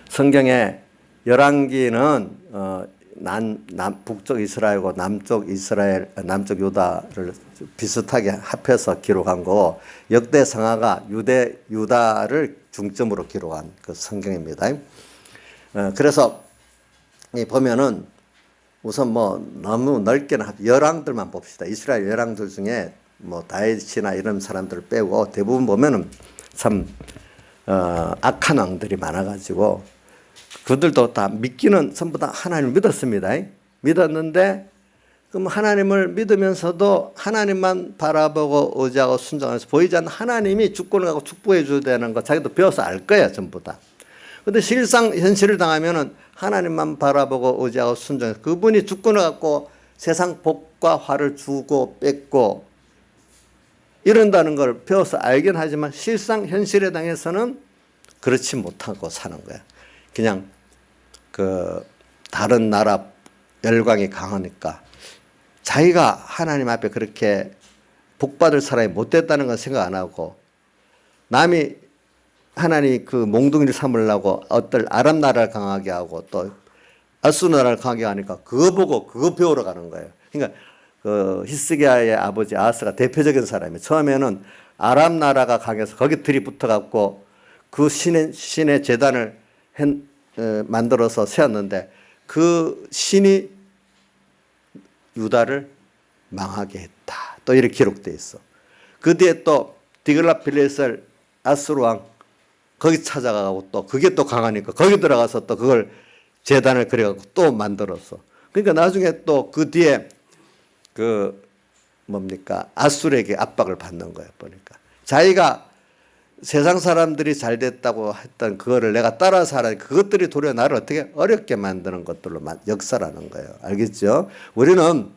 성경에 열왕기는 북쪽 이스라엘과 남쪽 이스라엘, 남쪽 유다를 비슷하게 합해서 기록한 거고, 역대상하가 유다를 중점으로 기록한 그 성경입니다. 그래서 보면은 우선 뭐 너무 넓게는 열왕들만 봅시다. 이스라엘 열왕들 중에 뭐 다윗이나 이런 사람들을 빼고 대부분 보면은 참 악한 왕들이 많아가지고 그들도 다 믿기는 전부 다 하나님을 믿었습니다. 믿었는데 그럼 하나님을 믿으면서도 하나님만 바라보고 의지하고 순종하면서 보이지 않는 하나님이 주권을 갖고 축복해 줘야 되는 거 자기도 배워서 알 거야 전부 다. 근데 실상 현실을 당하면은 하나님만 바라보고 의지하고 순종해서 그분이 주권을 갖고 세상 복과 화를 주고 뺏고 이런다는 걸 배워서 알긴 하지만 실상 현실에 당해서는 그렇지 못하고 사는 거야. 그냥 그 다른 나라 열광이 강하니까 자기가 하나님 앞에 그렇게 복받을 사람이 못 됐다는 건 생각 안 하고 남이 하나님 그 몽둥이를 삼으려고 어떤 아랍 나라를 강하게 하고 또 아수 나라를 강하게 하니까 그거 보고 그거 배우러 가는 거예요. 그러니까 그 히스기야의 아버지 아하스가 대표적인 사람이에요. 처음에는 아랍 나라가 강해서 거기 들이붙어 갖고 그 신의 제단을 만들어서 세웠는데 그 신이 유다를 망하게 했다. 또 이렇게 기록되어 있어. 그 뒤에 또 디글라필레셀 아수르 왕 거기 찾아가고 또 그게 또 강하니까 거기 들어가서 또 그걸 제단을 그려갖고 또 만들었어. 그러니까 나중에 또 그 뒤에 그 뭡니까 아수르에게 압박을 받는 거예요. 보니까 자기가 세상 사람들이 잘 됐다고 했던 그거를 내가 따라서 하라. 그것들이 도리어 나를 어떻게 어렵게 만드는 것들로 역사라는 거예요. 알겠죠? 우리는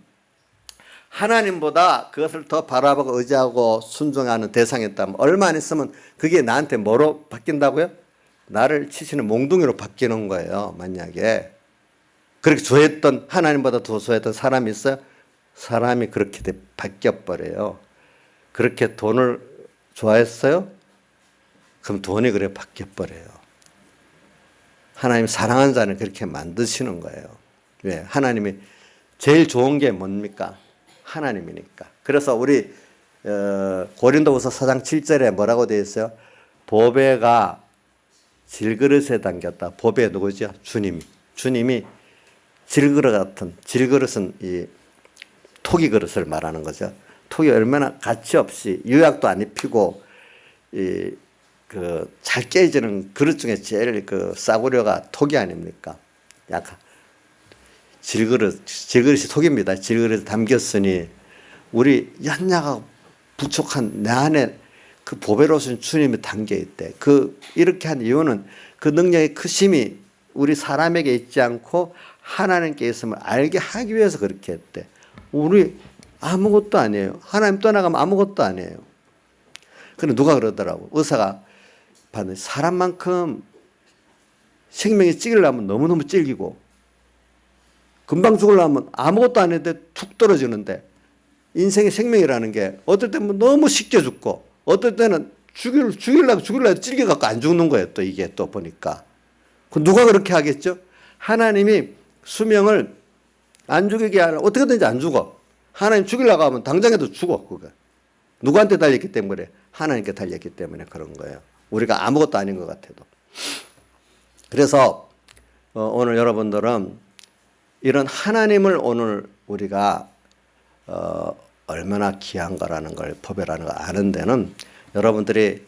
하나님보다 그것을 더 바라보고 의지하고 순종하는 대상이 있다면 얼마 안 있으면 그게 나한테 뭐로 바뀐다고요? 나를 치시는 몽둥이로 바뀌는 거예요. 만약에 그렇게 좋아했던 하나님보다 더 좋아했던 사람이 있어요? 사람이 그렇게 바뀌어버려요. 그렇게 돈을 좋아했어요? 그럼 돈이 그래 바뀌어버려요. 하나님 사랑하는 자는 그렇게 만드시는 거예요. 왜? 하나님이 제일 좋은 게 뭡니까? 하나님이니까. 그래서 우리 고린도후서 4장 7절에 뭐라고 되어 있어요? 보배가 질그릇에 담겼다. 보배 누구죠? 주님이 질그릇 같은, 질그릇은 이 토기 그릇을 말하는 거죠. 토기 얼마나 가치 없이 유약도 안 입히고 잘 깨지는 그릇 중에 제일 그 싸구려가 토기 아닙니까? 약간 질그릇이 토기입니다. 질그릇에 담겼으니 우리 연약하고 부족한 내 안에 그 보배로우신 주님이 담겨 있대. 이렇게 한 이유는 그 능력의 크심이 우리 사람에게 있지 않고 하나님께 있음을 알게 하기 위해서 그렇게 했대. 우리 아무것도 아니에요. 하나님 떠나가면 아무것도 아니에요. 그런데 누가 그러더라고. 의사가 봤는데 사람만큼 생명이 찌르려면 너무너무 찔기고 금방 죽으려면 아무것도 안 했는데 툭 떨어지는데 인생의 생명이라는 게 어떨 때는 너무 쉽게 죽고 어떨 때는 죽이려고 찔겨갖고 안 죽는 거예요. 또 이게 또 보니까. 누가 그렇게 하겠죠? 하나님이 수명을 안 죽이게 하려 어떻게든지 안 죽어. 하나님 죽이려고 하면 당장에도 죽어. 그거. 누구한테 달렸기 때문에? 하나님께 달렸기 때문에 그런 거예요. 우리가 아무것도 아닌 것 같아도. 그래서 오늘 여러분들은 이런 하나님을 오늘 우리가 얼마나 귀한 거라는 걸 보배라는 걸 아는 데는 여러분들이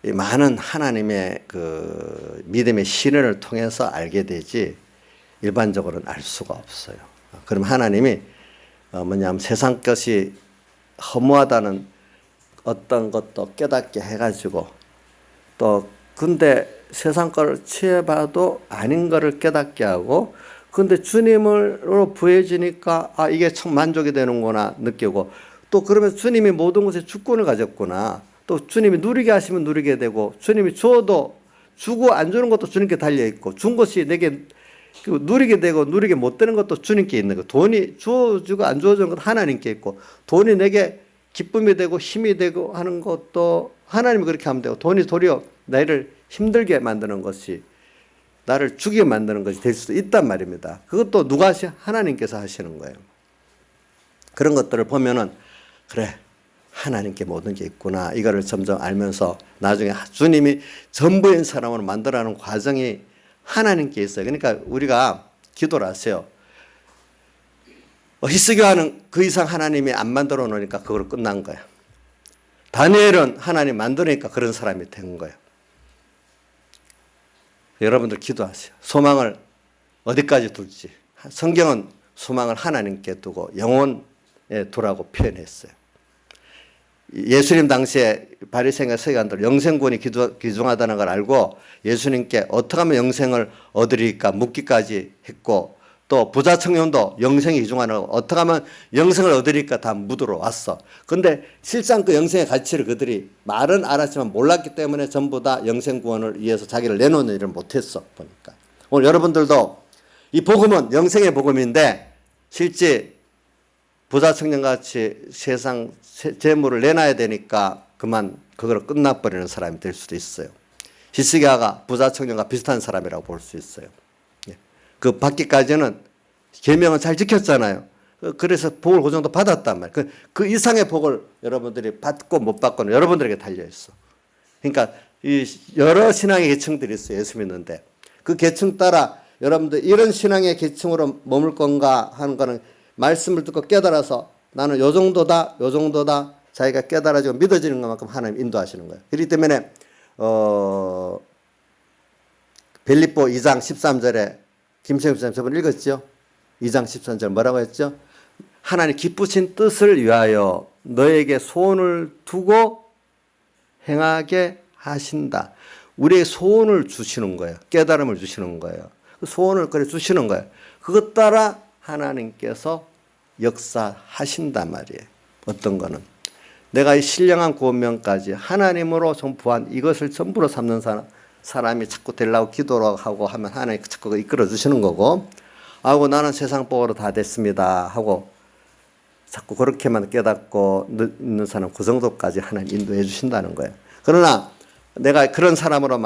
많은 하나님의 그 믿음의 신뢰를 통해서 알게 되지 일반적으로는 알 수가 없어요. 그럼 하나님이 뭐냐면 세상 것이 허무하다는 어떤 것도 깨닫게 해가지고 또 근데 세상 걸 취해봐도 아닌 거를 깨닫게 하고 근데 주님으로 부해지니까 아 이게 참 만족이 되는구나 느끼고 또 그러면 주님이 모든 것에 주권을 가졌구나 또 주님이 누리게 하시면 누리게 되고 주님이 주어도 주고 안 주는 것도 주님께 달려있고 준 것이 내게 누리게 되고 누리게 못 되는 것도 주님께 있는 거 돈이 주어주고 안 주어주는 것도 하나님께 있고 돈이 내게 기쁨이 되고 힘이 되고 하는 것도 하나님이 그렇게 하면 되고 돈이 도리어 나를 힘들게 만드는 것이 나를 죽이게 만드는 것이 될 수도 있단 말입니다. 그것도 누가 하나님께서 하시는 거예요. 그런 것들을 보면은 그래 하나님께 모든 게 있구나 이거를 점점 알면서 나중에 주님이 전부인 사람으로 만들어가는 과정이 하나님께 있어요. 그러니까 우리가 기도를 하세요. 히스기야는 그 이상 하나님이 안 만들어 놓으니까 그걸로 끝난 거야. 다니엘은 하나님 만드니까 그런 사람이 된 거예요. 여러분들 기도하세요. 소망을 어디까지 둘지. 성경은 소망을 하나님께 두고 영혼에 두라고 표현했어요. 예수님 당시에 바리새인과 서기관들 영생구원이 귀중하다는 걸 알고 예수님께 어떻게 하면 영생을 얻으리까 묻기까지 했고 또 부자 청년도 영생이 귀중하다고 어떻게 하면 영생을 얻으리까 다 묻으러 왔어. 그런데 실상 그 영생의 가치를 그들이 말은 알았지만 몰랐기 때문에 전부 다 영생구원을 위해서 자기를 내놓는 일을 못했어 보니까. 오늘 여러분들도 이 복음은 영생의 복음인데 실제 부자 청년같이 세상 재물을 내놔야 되니까 그만 그걸 끝나버리는 사람이 될 수도 있어요. 히스기야가 부자 청년과 비슷한 사람이라고 볼 수 있어요. 그 받기까지는 계명은 잘 지켰잖아요. 그래서 복을 그 정도 받았단 말이에요. 그 이상의 복을 여러분들이 받고 못 받고는 여러분들에게 달려있어. 그러니까 이 여러 신앙의 계층들이 있어요. 예수 믿는데. 그 계층 따라 여러분들 이런 신앙의 계층으로 머물 건가 하는 거는 말씀을 듣고 깨달아서 나는 요 정도다, 요 정도다 자기가 깨달아지고 믿어지는 것만큼 하나님 인도하시는 거예요. 그렇기 때문에 빌립보 2장 13절에 김철국 선생님 저번 읽었죠? 2장 13절 뭐라고 했죠? 하나님 기쁘신 뜻을 위하여 너에게 소원을 두고 행하게 하신다. 우리의 소원을 주시는 거예요. 깨달음을 주시는 거예요. 소원을 그래 주시는 거예요. 그것 따라 하나님께서 역사하신단 말이에요. 어떤 거는 내가 이 신령한 구원명까지 하나님으로 전부한 이것을 전부로 삼는 사람이 자꾸 되려고 기도를 하고 하면 하나님 자꾸 이끌어 주시는 거고, 하고 나는 세상 복으로 다 됐습니다 하고 자꾸 그렇게만 깨닫고 있는 사람 그 정도까지 하나님 인도해 주신다는 거예요. 그러나 내가 그런 사람으로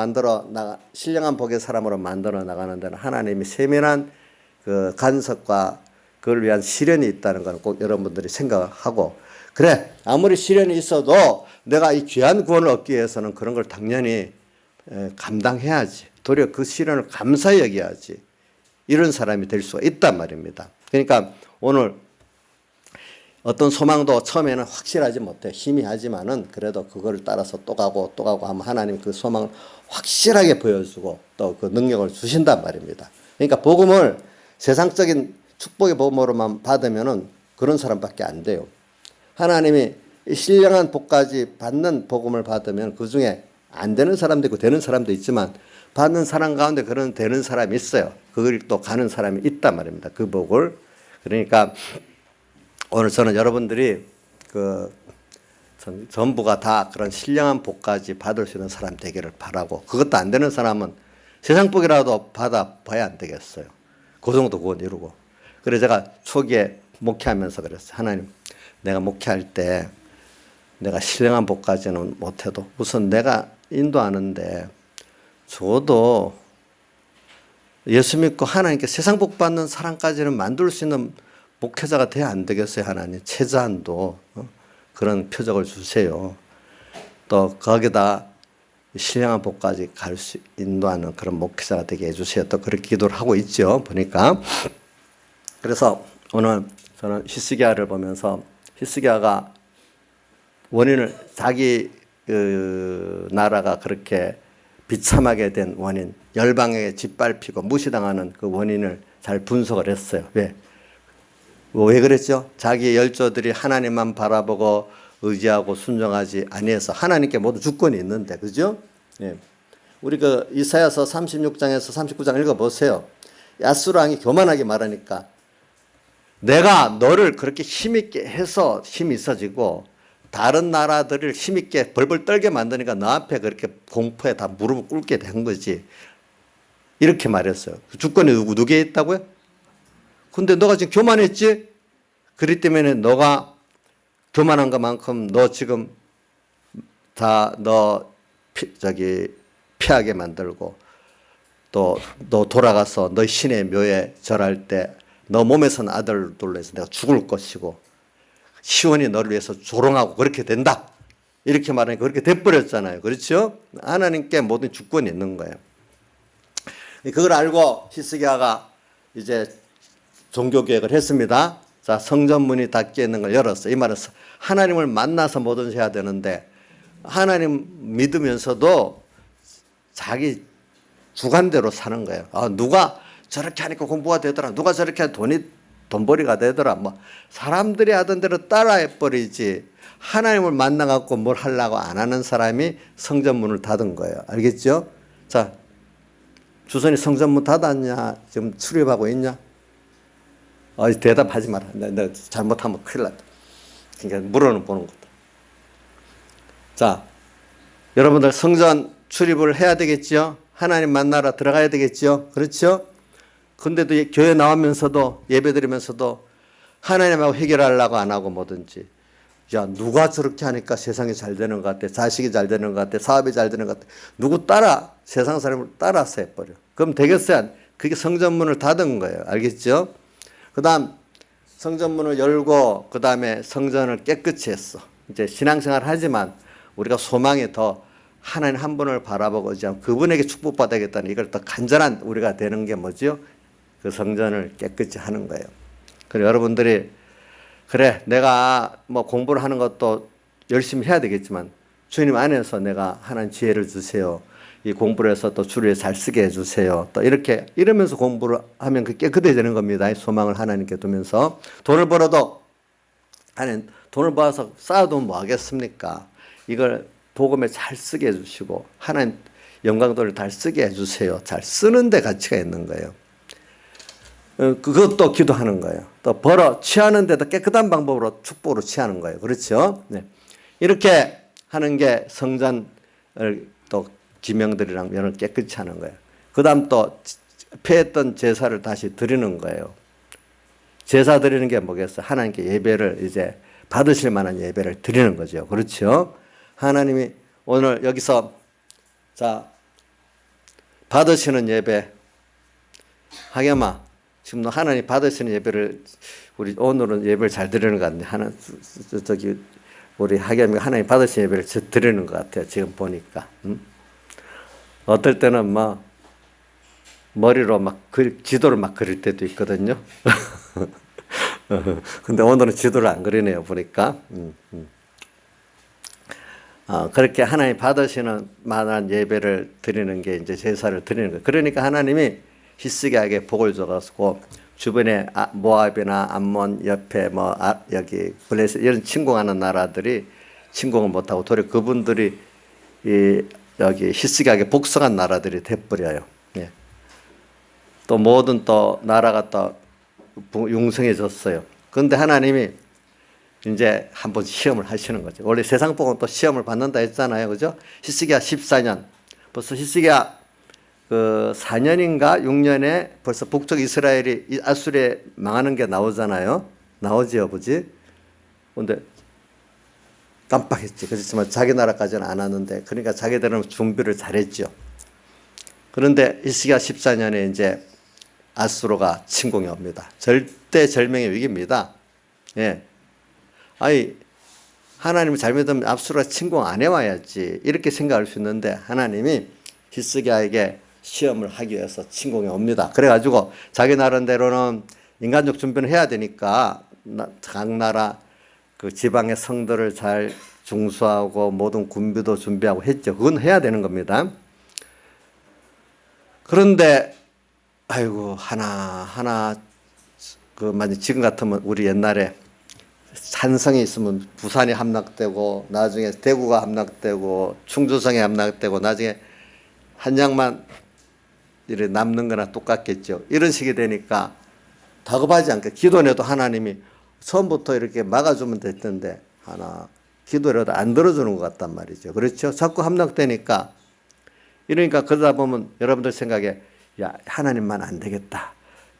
신령한 복의 사람으로 만들어 나가는 데는 하나님이 세밀한 그 간섭과 그걸 위한 시련이 있다는 걸 꼭 여러분들이 생각하고, 그래 아무리 시련이 있어도 내가 이 귀한 구원을 얻기 위해서는 그런 걸 당연히 감당해야지. 도리어 그 시련을 감사히 여겨야지. 이런 사람이 될 수가 있단 말입니다. 그러니까 오늘 어떤 소망도 처음에는 확실하지 못해 희미하지만은 그래도 그걸 따라서 또 가고 또 가고 하면 하나님 그 소망을 확실하게 보여주고 또 그 능력을 주신단 말입니다. 그러니까 복음을 세상적인 축복의 복음으로만 받으면은 그런 사람밖에 안 돼요. 하나님이 신령한 복까지 받는 복음을 받으면 그 중에 안 되는 사람도 있고 되는 사람도 있지만 받는 사람 가운데 그런 되는 사람이 있어요. 그걸 또 가는 사람이 있단 말입니다. 그 복을. 그러니까 오늘 저는 여러분들이 전부가 다 그런 신령한 복까지 받을 수 있는 사람 되기를 바라고, 그것도 안 되는 사람은 세상 복이라도 받아봐야 안 되겠어요. 그 정도 구원 이루고. 그래서 제가 초기에 목회하면서 그랬어요. 하나님, 내가 목회할 때 내가 신령한 복까지는 못해도 우선 내가 인도하는데 적어도 예수 믿고 하나님께 세상 복 받는 사람까지는 만들 수 있는 목회자가 돼야 안 되겠어요. 하나님 최소한도 그런 표적을 주세요. 또 거기다 신령한 복까지 갈 수 인도하는 그런 목회자가 되게 해주세요. 또 그렇게 기도를 하고 있죠. 보니까. 그래서 오늘 저는 히스기야를 보면서 히스기야가 원인을 자기 나라가 그렇게 비참하게 된 원인, 열방에게 짓밟히고 무시당하는 그 원인을 잘 분석을 했어요. 왜 그랬죠? 자기 열조들이 하나님만 바라보고 의지하고 순종하지 아니해서 하나님께 모두 주권이 있는데, 그죠? 예. 우리 이사야서 36장에서 39장 읽어보세요. 야스 왕이 교만하게 말하니까 내가 너를 그렇게 힘있게 해서 힘이 있어지고 다른 나라들을 힘있게 벌벌 떨게 만드니까 너 앞에 그렇게 공포에 다 무릎을 꿇게 된 거지. 이렇게 말했어요. 주권이 누구에 있다고요? 근데 너가 지금 교만했지? 그렇기 때문에 너가 교만한 것만큼 너 지금 다 피하게 만들고 또 너 돌아가서 너희 신의 묘에 절할 때 너 몸에서는 아들을 둘러 해서 내가 죽을 것이고 시온이 너를 위해서 조롱하고 그렇게 된다. 이렇게 말하니까 그렇게 돼버렸잖아요. 그렇죠? 하나님께 모든 주권이 있는 거예요. 그걸 알고 히스기야가 이제 종교개혁을 했습니다. 자, 성전문이 닫혀 있는 걸 열었어요. 이 말은 하나님을 만나서 뭐든지 해야 되는데 하나님 믿으면서도 자기 주관대로 사는 거예요. 아, 누가 저렇게 하니까 공부가 되더라. 누가 저렇게 하니까 돈벌이가 되더라. 뭐 사람들이 하던 대로 따라해 버리지. 하나님을 만나 갖고 뭘 하려고 안 하는 사람이 성전문을 닫은 거예요. 알겠죠? 자, 주선이 성전문 닫았냐? 지금 출입하고 있냐? 대답하지 마라. 내가 잘못하면 큰일 났다. 그러니까 물어는 보는 거다. 자, 여러분들 성전 출입을 해야 되겠죠? 하나님 만나러 들어가야 되겠죠? 그렇죠? 근데도 교회 나오면서도 예배 드리면서도 하나님하고 해결하려고 안 하고 뭐든지. 야, 누가 저렇게 하니까 세상이 잘 되는 것 같아. 자식이 잘 되는 것 같아. 사업이 잘 되는 것 같아. 누구 따라, 세상 사람을 따라서 해버려. 그럼 되겠어요? 그게 성전문을 닫은 거예요. 알겠죠? 그 다음 성전문을 열고 그 다음에 성전을 깨끗이 했어. 이제 신앙생활 하지만 우리가 소망이 더 하나님 한 분을 바라보고 그분에게 축복받아야겠다는 이걸 더 간절한 우리가 되는 게 뭐죠? 그 성전을 깨끗이 하는 거예요. 그래 여러분들이 그래 내가 뭐 공부를 하는 것도 열심히 해야 되겠지만 주님 안에서 내가 하나님 지혜를 주세요. 이 공부를 해서 또 주를 잘 쓰게 해주세요. 또 이렇게 이러면서 공부를 하면 그게 깨끗해지는 겁니다. 소망을 하나님께 두면서 돈을 벌어도 하나님 돈을 벌어서 쌓아두면 뭐 하겠습니까? 이걸 복음에 잘 쓰게 해주시고 하나님 영광도를 잘 쓰게 해주세요. 잘 쓰는데 가치가 있는 거예요. 그것도 기도하는 거예요. 또 벌어 취하는 데도 깨끗한 방법으로 축복으로 취하는 거예요. 그렇죠? 네. 이렇게 하는 게 성전을 또 기명들이랑 면을 깨끗이 하는 거예요. 그 다음 또 폐했던 제사를 다시 드리는 거예요. 제사 드리는 게 뭐겠어요? 하나님께 예배를 이제 받으실 만한 예배를 드리는 거죠. 그렇죠? 하나님이 오늘 여기서 자 받으시는 예배 하겸아 지금 너 하나님 받으시는 예배를 우리 오늘은 예배를 잘 드리는 것 같네. 저기 우리 하겸이 하나님 받으시는 예배를 드리는 것 같아요. 지금 보니까. 어떨 때는 막 머리로 막 지도를 막 그릴 때도 있거든요. 근데 오늘은 지도를 안 그리네요. 보니까. 그렇게 하나님 받으시는 만한 예배를 드리는 게 이제 제사를 드리는 거예요. 그러니까 하나님이 히스기야에게 복을 줘가지고 주변에 모압이나 암몬 옆에 뭐 여기 블레셋 이런 침공하는 나라들이 침공을 못하고 도리어 그분들이 여기 히스기야에게 복성한 나라들이 돼버려요. 예. 또 모든 또 나라가 또 융성해졌어요. 그런데 하나님이 이제 한번 시험을 하시는 거죠. 원래 세상 복은 또 시험을 받는다 했잖아요. 그죠? 히스기야 14년. 벌써 히스기야 4년인가 6년에 벌써 북쪽 이스라엘이 아수리에 망하는 게 나오잖아요. 나오지 아버지? 근데 깜빡했지. 그렇지만 자기 나라까지는 안 왔는데 그러니까 자기들은 준비를 잘했죠. 그런데 히스기야 14년에 이제 아수르가 침공해 옵니다. 절대절명의 위기입니다. 예. 아니 하나님을 잘 믿으면 아수르가 침공 안 해와야지 이렇게 생각할 수 있는데 하나님이 히스기야에게 시험을 하기 위해서 침공해 옵니다. 그래가지고 자기 나름대로는 인간적 준비는 해야 되니까 각 나라 그 지방의 성들을 잘 중수하고 모든 군비도 준비하고 했죠. 그건 해야 되는 겁니다. 그런데 아이고 하나 만약 지금 같으면 우리 옛날에 산성이 있으면 부산이 함락되고 나중에 대구가 함락되고 충주성이 함락되고 나중에 한양만 이렇게 남는 거나 똑같겠죠. 이런 식이 되니까 다급하지 않게 기도해도 하나님이 처음부터 이렇게 막아주면 됐던데 기도해도 안 들어주는 것 같단 말이죠. 그렇죠? 자꾸 함락되니까 이러니까 그러다 보면 여러분들 생각에 야 하나님만 안 되겠다.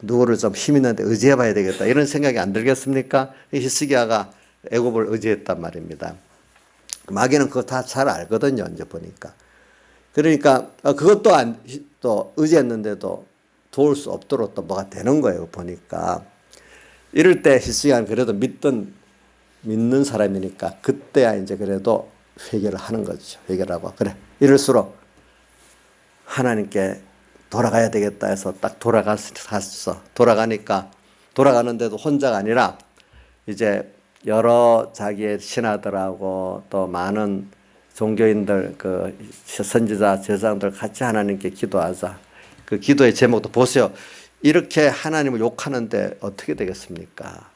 누구를 좀 힘 있는데 의지해 봐야 되겠다. 이런 생각이 안 들겠습니까? 히스기야가 애굽을 의지했단 말입니다. 마귀는 그거 다 잘 알거든요. 이제 보니까. 그러니까 그것도 또 의지했는데도 도울 수 없도록 또 뭐가 되는 거예요. 보니까 이럴 때 히스기야는 그래도 믿는 사람이니까 그때야 이제 그래도 회개를 하는 거죠. 회개를 하고 그래 이럴수록 하나님께 돌아가야 되겠다 해서 딱 돌아갔어. 돌아가는데도 혼자가 아니라 이제 여러 자기의 신하들하고 또 많은 종교인들 그 선지자 제사장들 같이 하나님께 기도하자. 그 기도의 제목도 보세요. 이렇게 하나님을 욕하는데 어떻게 되겠습니까?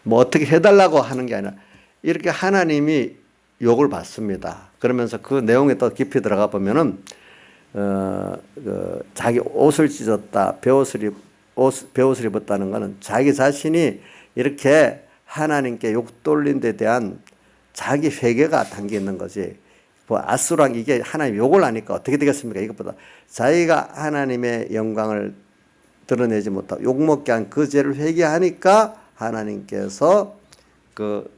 뭐 어떻게 해달라고 하는 게 아니라 이렇게 하나님이 욕을 받습니다. 그러면서 그 내용에 또 깊이 들어가 보면은 자기 옷을 찢었다, 베옷을 입었다는 것은 자기 자신이 이렇게 하나님께 욕 돌린 데 대한 자기 회개가 담겨 있는 거지. 뭐 아수랑 이게 하나님 욕을 하니까 어떻게 되겠습니까? 이것보다 자기가 하나님의 영광을 드러내지 못하고 욕먹게 한 그 죄를 회개하니까 하나님께서 그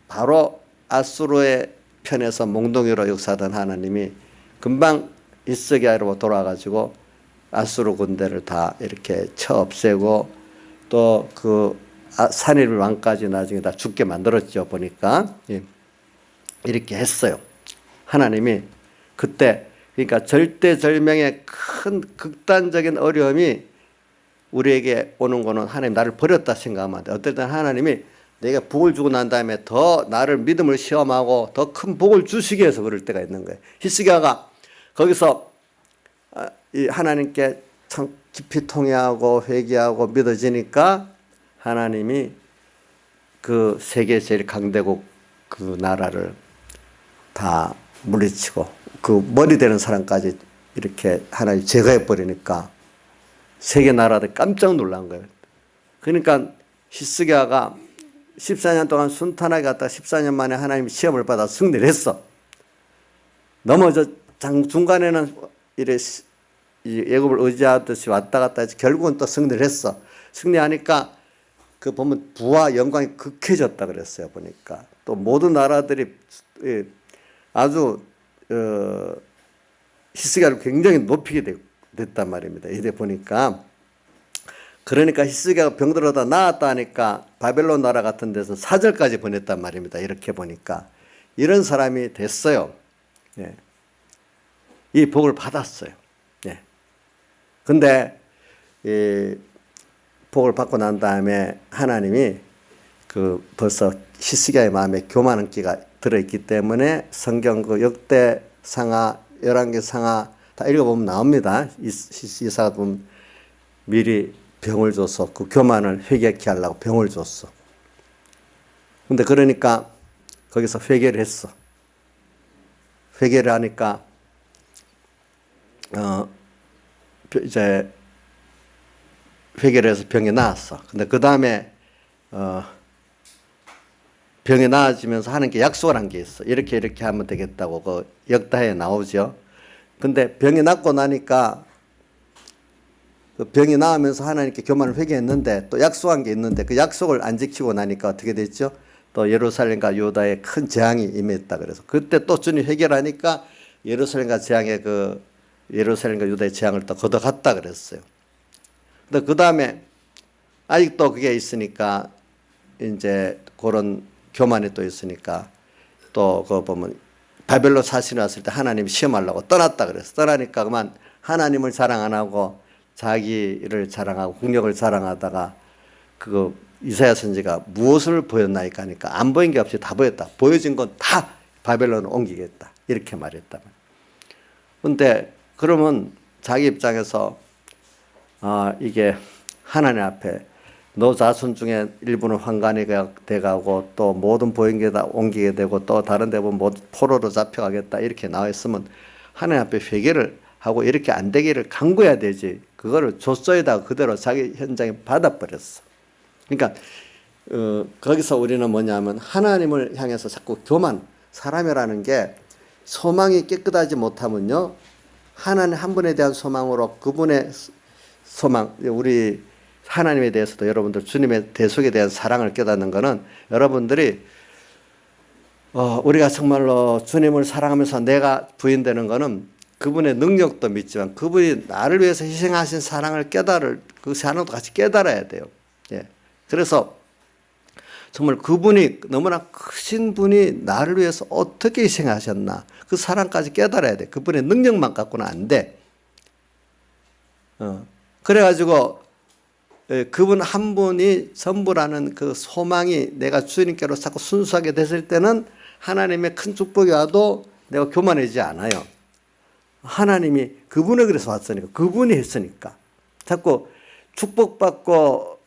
바로 아수르의 편에서 몽둥이로 역사하던 하나님이 금방 히스기야로 돌아가지고 아수르 군대를 다 이렇게 쳐 없애고 또 그 산일 왕까지 나중에 다 죽게 만들었죠. 보니까 이렇게 했어요. 하나님이 그때 그러니까 절대절명의 큰 극단적인 어려움이 우리에게 오는 거는 하나님 나를 버렸다 생각하면 안 돼. 어떨 때는 하나님이 내가 복을 주고 난 다음에 더 나를 믿음을 시험하고 더 큰 복을 주시기 위해서 그럴 때가 있는 거예요. 히스기야가 거기서 이 하나님께 참 깊이 통회하고 회개하고 믿어지니까 하나님이 그 세계 제일 강대국 그 나라를 다 물리치고 그 머리 되는 사람까지 이렇게 하나님 제거해 버리니까 세계 나라들 깜짝 놀란 거예요. 그러니까 히스기야가 14년 동안 순탄하게 갔다가 14년 만에 하나님 시험을 받아 승리를 했어. 넘어져 중간에는 이래 애굽을 의지하듯이 왔다 갔다 해서 결국은 또 승리를 했어. 승리하니까 그 보면 부와 영광이 극해졌다 그랬어요. 보니까 또 모든 나라들이 아주 히스기야를 굉장히 높이게 됐단 말입니다. 이래 보니까 그러니까 히스기야가 병들어다 나았다 하니까 바벨론 나라 같은 데서 사절까지 보냈단 말입니다. 이렇게 보니까 이런 사람이 됐어요. 예. 이 복을 받았어요. 예. 근데 이 복을 받고 난 다음에 하나님이 그 벌써 히스기야의 마음에 교만한 끼가 들어있기 때문에 성경 그 역대상하, 열왕기상하 다 읽어보면 나옵니다. 이사가 보면 미리 병을 줘서 그 교만을 회개케 하려고 병을 줬어. 근데 그러니까 거기서 회개를 했어. 회개를 하니까 이제 회개를 해서 병이 나았어. 근데 그 다음에 병이 나아지면서 하는 게 약속을 한 게 있어. 이렇게 하면 되겠다고 그 역다에 나오죠. 근데 병이 낫고 나니까 그 병이 나으면서 하나님께 교만을 회개했는데 또 약속한 게 있는데 그 약속을 안 지키고 나니까 어떻게 됐죠? 또 예루살렘과 유다에 큰 재앙이 임했다. 그래서 그때 또 주님 회개하니까 예루살렘과 예루살렘과 유다의 재앙을 또 걷어갔다 그랬어요. 근데 그 다음에 아직도 그게 있으니까 이제 그런 교만이 또 있으니까 또 그거 보면 바벨론 사신이 왔을 때 하나님이 시험하려고 떠났다 그랬어. 떠나니까 그만 하나님을 자랑 안 하고 자기를 자랑하고 국력을 자랑하다가 그거 이사야 선지가 무엇을 보였나이까 하니까 안 보인 게 없이 다 보였다. 보여진 건 다 바벨론을 옮기겠다. 이렇게 말했다. 근데 그러면 자기 입장에서 이게 하나님 앞에 너 자손 중에 일부는 환관이 돼가고 또 모든 보인 게 다 옮기게 되고 또 다른 데 보면 모두 포로로 잡혀가겠다 이렇게 나와 있으면 하나님 앞에 회개를 하고 이렇게 안 되기를 간구해야 되지. 그거를 줬어야다 그대로 자기 현장에 받아버렸어. 그러니까 거기서 우리는 뭐냐면 하나님을 향해서 자꾸 사람이라는 게 소망이 깨끗하지 못하면요 하나님 한 분에 대한 소망으로 그분의 소망 우리 하나님에 대해서도 여러분들 주님의 대속에 대한 사랑을 깨닫는 것은 여러분들이 우리가 정말로 주님을 사랑하면서 내가 부인되는 것은 그분의 능력도 믿지만 그분이 나를 위해서 희생하신 사랑을 그 사랑도 같이 깨달아야 돼요. 예. 그래서 정말 그분이 너무나 크신 분이 나를 위해서 어떻게 희생하셨나 그 사랑까지 깨달아야 돼. 그분의 능력만 갖고는 안 돼. 그래가지고 그분 한 분이 전부라는 그 소망이 내가 주님께로 자꾸 순수하게 됐을 때는 하나님의 큰 축복이 와도 내가 교만하지 않아요. 하나님이 그분을 그래서 왔으니까, 그분이 했으니까. 자꾸 축복받고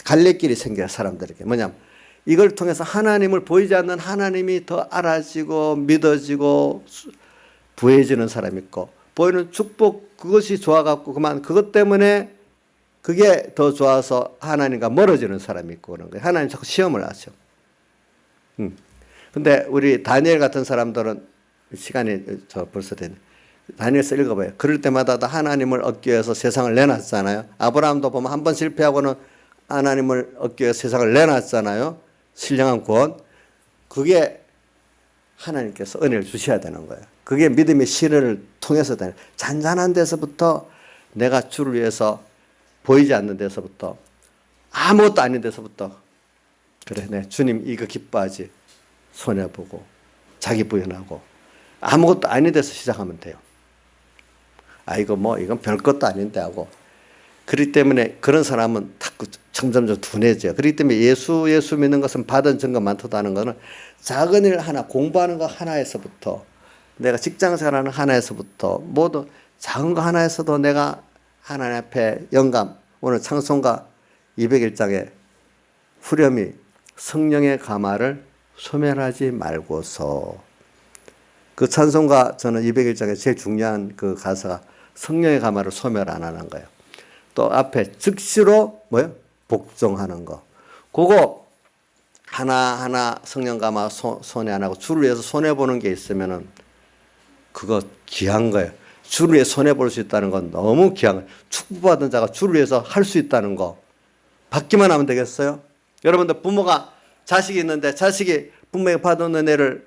갈래길이 생겨요, 사람들에게. 뭐냐면 이걸 통해서 하나님을 보이지 않는 하나님이 더 알아지고 믿어지고 부해지는 사람이 있고, 보이는 축복 그것이 좋아갖고 그만 그것 때문에 그게 더 좋아서 하나님과 멀어지는 사람이 있고 그런 거예요. 하나님 자꾸 시험을 하죠. 근데 우리 다니엘 같은 사람들은 시간이 벌써 됐네. 다니엘서 읽어봐요. 그럴 때마다 다 하나님을 얻기 위해서 세상을 내놨잖아요. 아브라함도 보면 한 번 실패하고는 하나님을 얻기 위해서 세상을 내놨잖아요. 신령한 구원. 그게 하나님께서 은혜를 주셔야 되는 거예요. 그게 믿음의 시련을 통해서 되는, 잔잔한 데서부터 내가 주를 위해서 보이지 않는 데서부터 아무것도 아닌 데서부터 그래, 네, 주님 이거 기뻐하지. 손해보고 자기 부인하고 아무것도 아닌 데서 시작하면 돼요. 이거 뭐 이건 별것도 아닌데 하고. 그렇기 때문에 그런 사람은 자꾸 점점 둔해져요. 그렇기 때문에 예수 믿는 것은 받은 증거 많다는 것은 작은 일 하나, 공부하는 거 하나에서부터, 내가 직장생활하는 하나에서부터, 모두 작은 거 하나에서도 내가 하나님 앞에 영감, 오늘 찬송가 201장에 후렴이 성령의 가마를 소멸하지 말고서, 그 찬송가 저는 201장에 제일 중요한 그 가사가 성령의 가마를 소멸 안 하는 거예요. 또 앞에 즉시로 뭐요? 복종하는 거. 그거 하나하나 성령 가마 손해 안 하고 주를 위해서 손해보는 게 있으면은 그거 귀한 거예요. 주를 위해 손해볼 수 있다는 건 너무 귀한 거예요. 축복받은 자가 주를 위해서 할 수 있다는 거. 받기만 하면 되겠어요? 여러분들 부모가 자식이 있는데 자식이 부모에게 받은 은혜를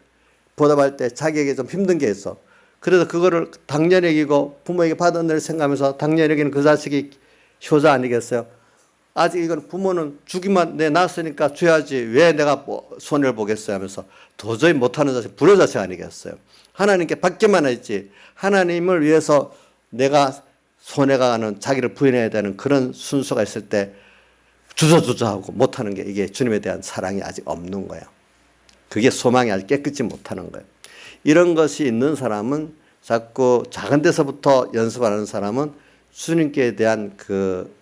보답할 때 자기에게 좀 힘든 게 있어. 그래서 그거를 당연히 여기고 부모에게 받은 은혜를 생각하면서 당연히 여기는 그 자식이 효자 아니겠어요? 아직 이건 부모는 주기만 내 낳았으니까 줘야지 왜 내가 손해를 보겠어요 하면서 도저히 못하는 자식, 불효자식 아니겠어요? 하나님께 받기만 했지 하나님을 위해서 내가 손해가 가는 자기를 부인해야 되는 그런 순서가 있을 때 주저주저하고 못하는 게 이게 주님에 대한 사랑이 아직 없는 거예요. 그게 소망이 아직 깨끗이 못하는 거예요. 이런 것이 있는 사람은 자꾸 작은 데서부터 연습하는 사람은 주님께 대한 그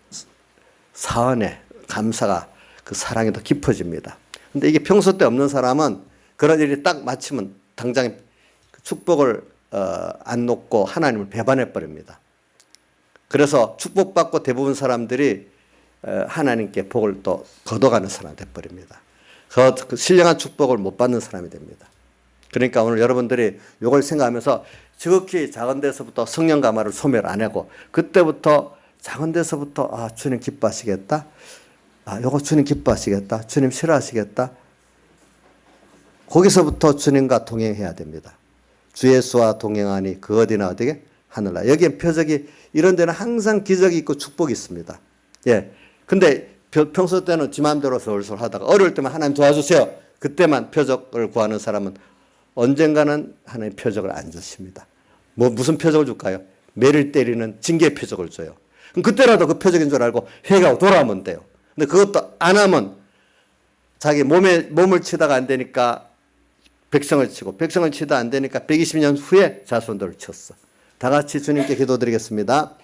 사언의 감사가, 그 사랑이 더 깊어집니다. 근데 이게 평소 때 없는 사람은 그런 일이 딱 마치면 당장 축복을 안 놓고 하나님을 배반해 버립니다. 그래서 축복받고 대부분 사람들이 하나님께 복을 또 걷어가는 사람이 돼버립니다. 그 신령한 축복을 못 받는 사람이 됩니다. 그러니까 오늘 여러분들이 이걸 생각하면서 지극히 작은 데서부터 성령 가마를 소멸 안 하고 그때부터 작은 데서부터 주님 기뻐하시겠다. 요거 주님 기뻐하시겠다. 주님 싫어하시겠다. 거기서부터 주님과 동행해야 됩니다. 주 예수와 동행하니 그 어디나 어디게 하늘나라. 여기에 표적이 이런 데는 항상 기적이 있고 축복이 있습니다. 예. 근데 평소 때는 지 마음대로 솔솔 하다가 어려울 때만 하나님 도와주세요. 그때만 표적을 구하는 사람은 언젠가는 하나님 표적을 안 주십니다. 무슨 표적을 줄까요? 매를 때리는 징계 표적을 줘요. 그럼 그때라도 그 표적인 줄 알고 회개하고 돌아오면 돼요. 근데 그것도 안 하면 자기 몸을 치다가 안 되니까 백성을 치고 백성을 치다 안 되니까 120년 후에 자손들을 쳤어. 다 같이 주님께 기도드리겠습니다.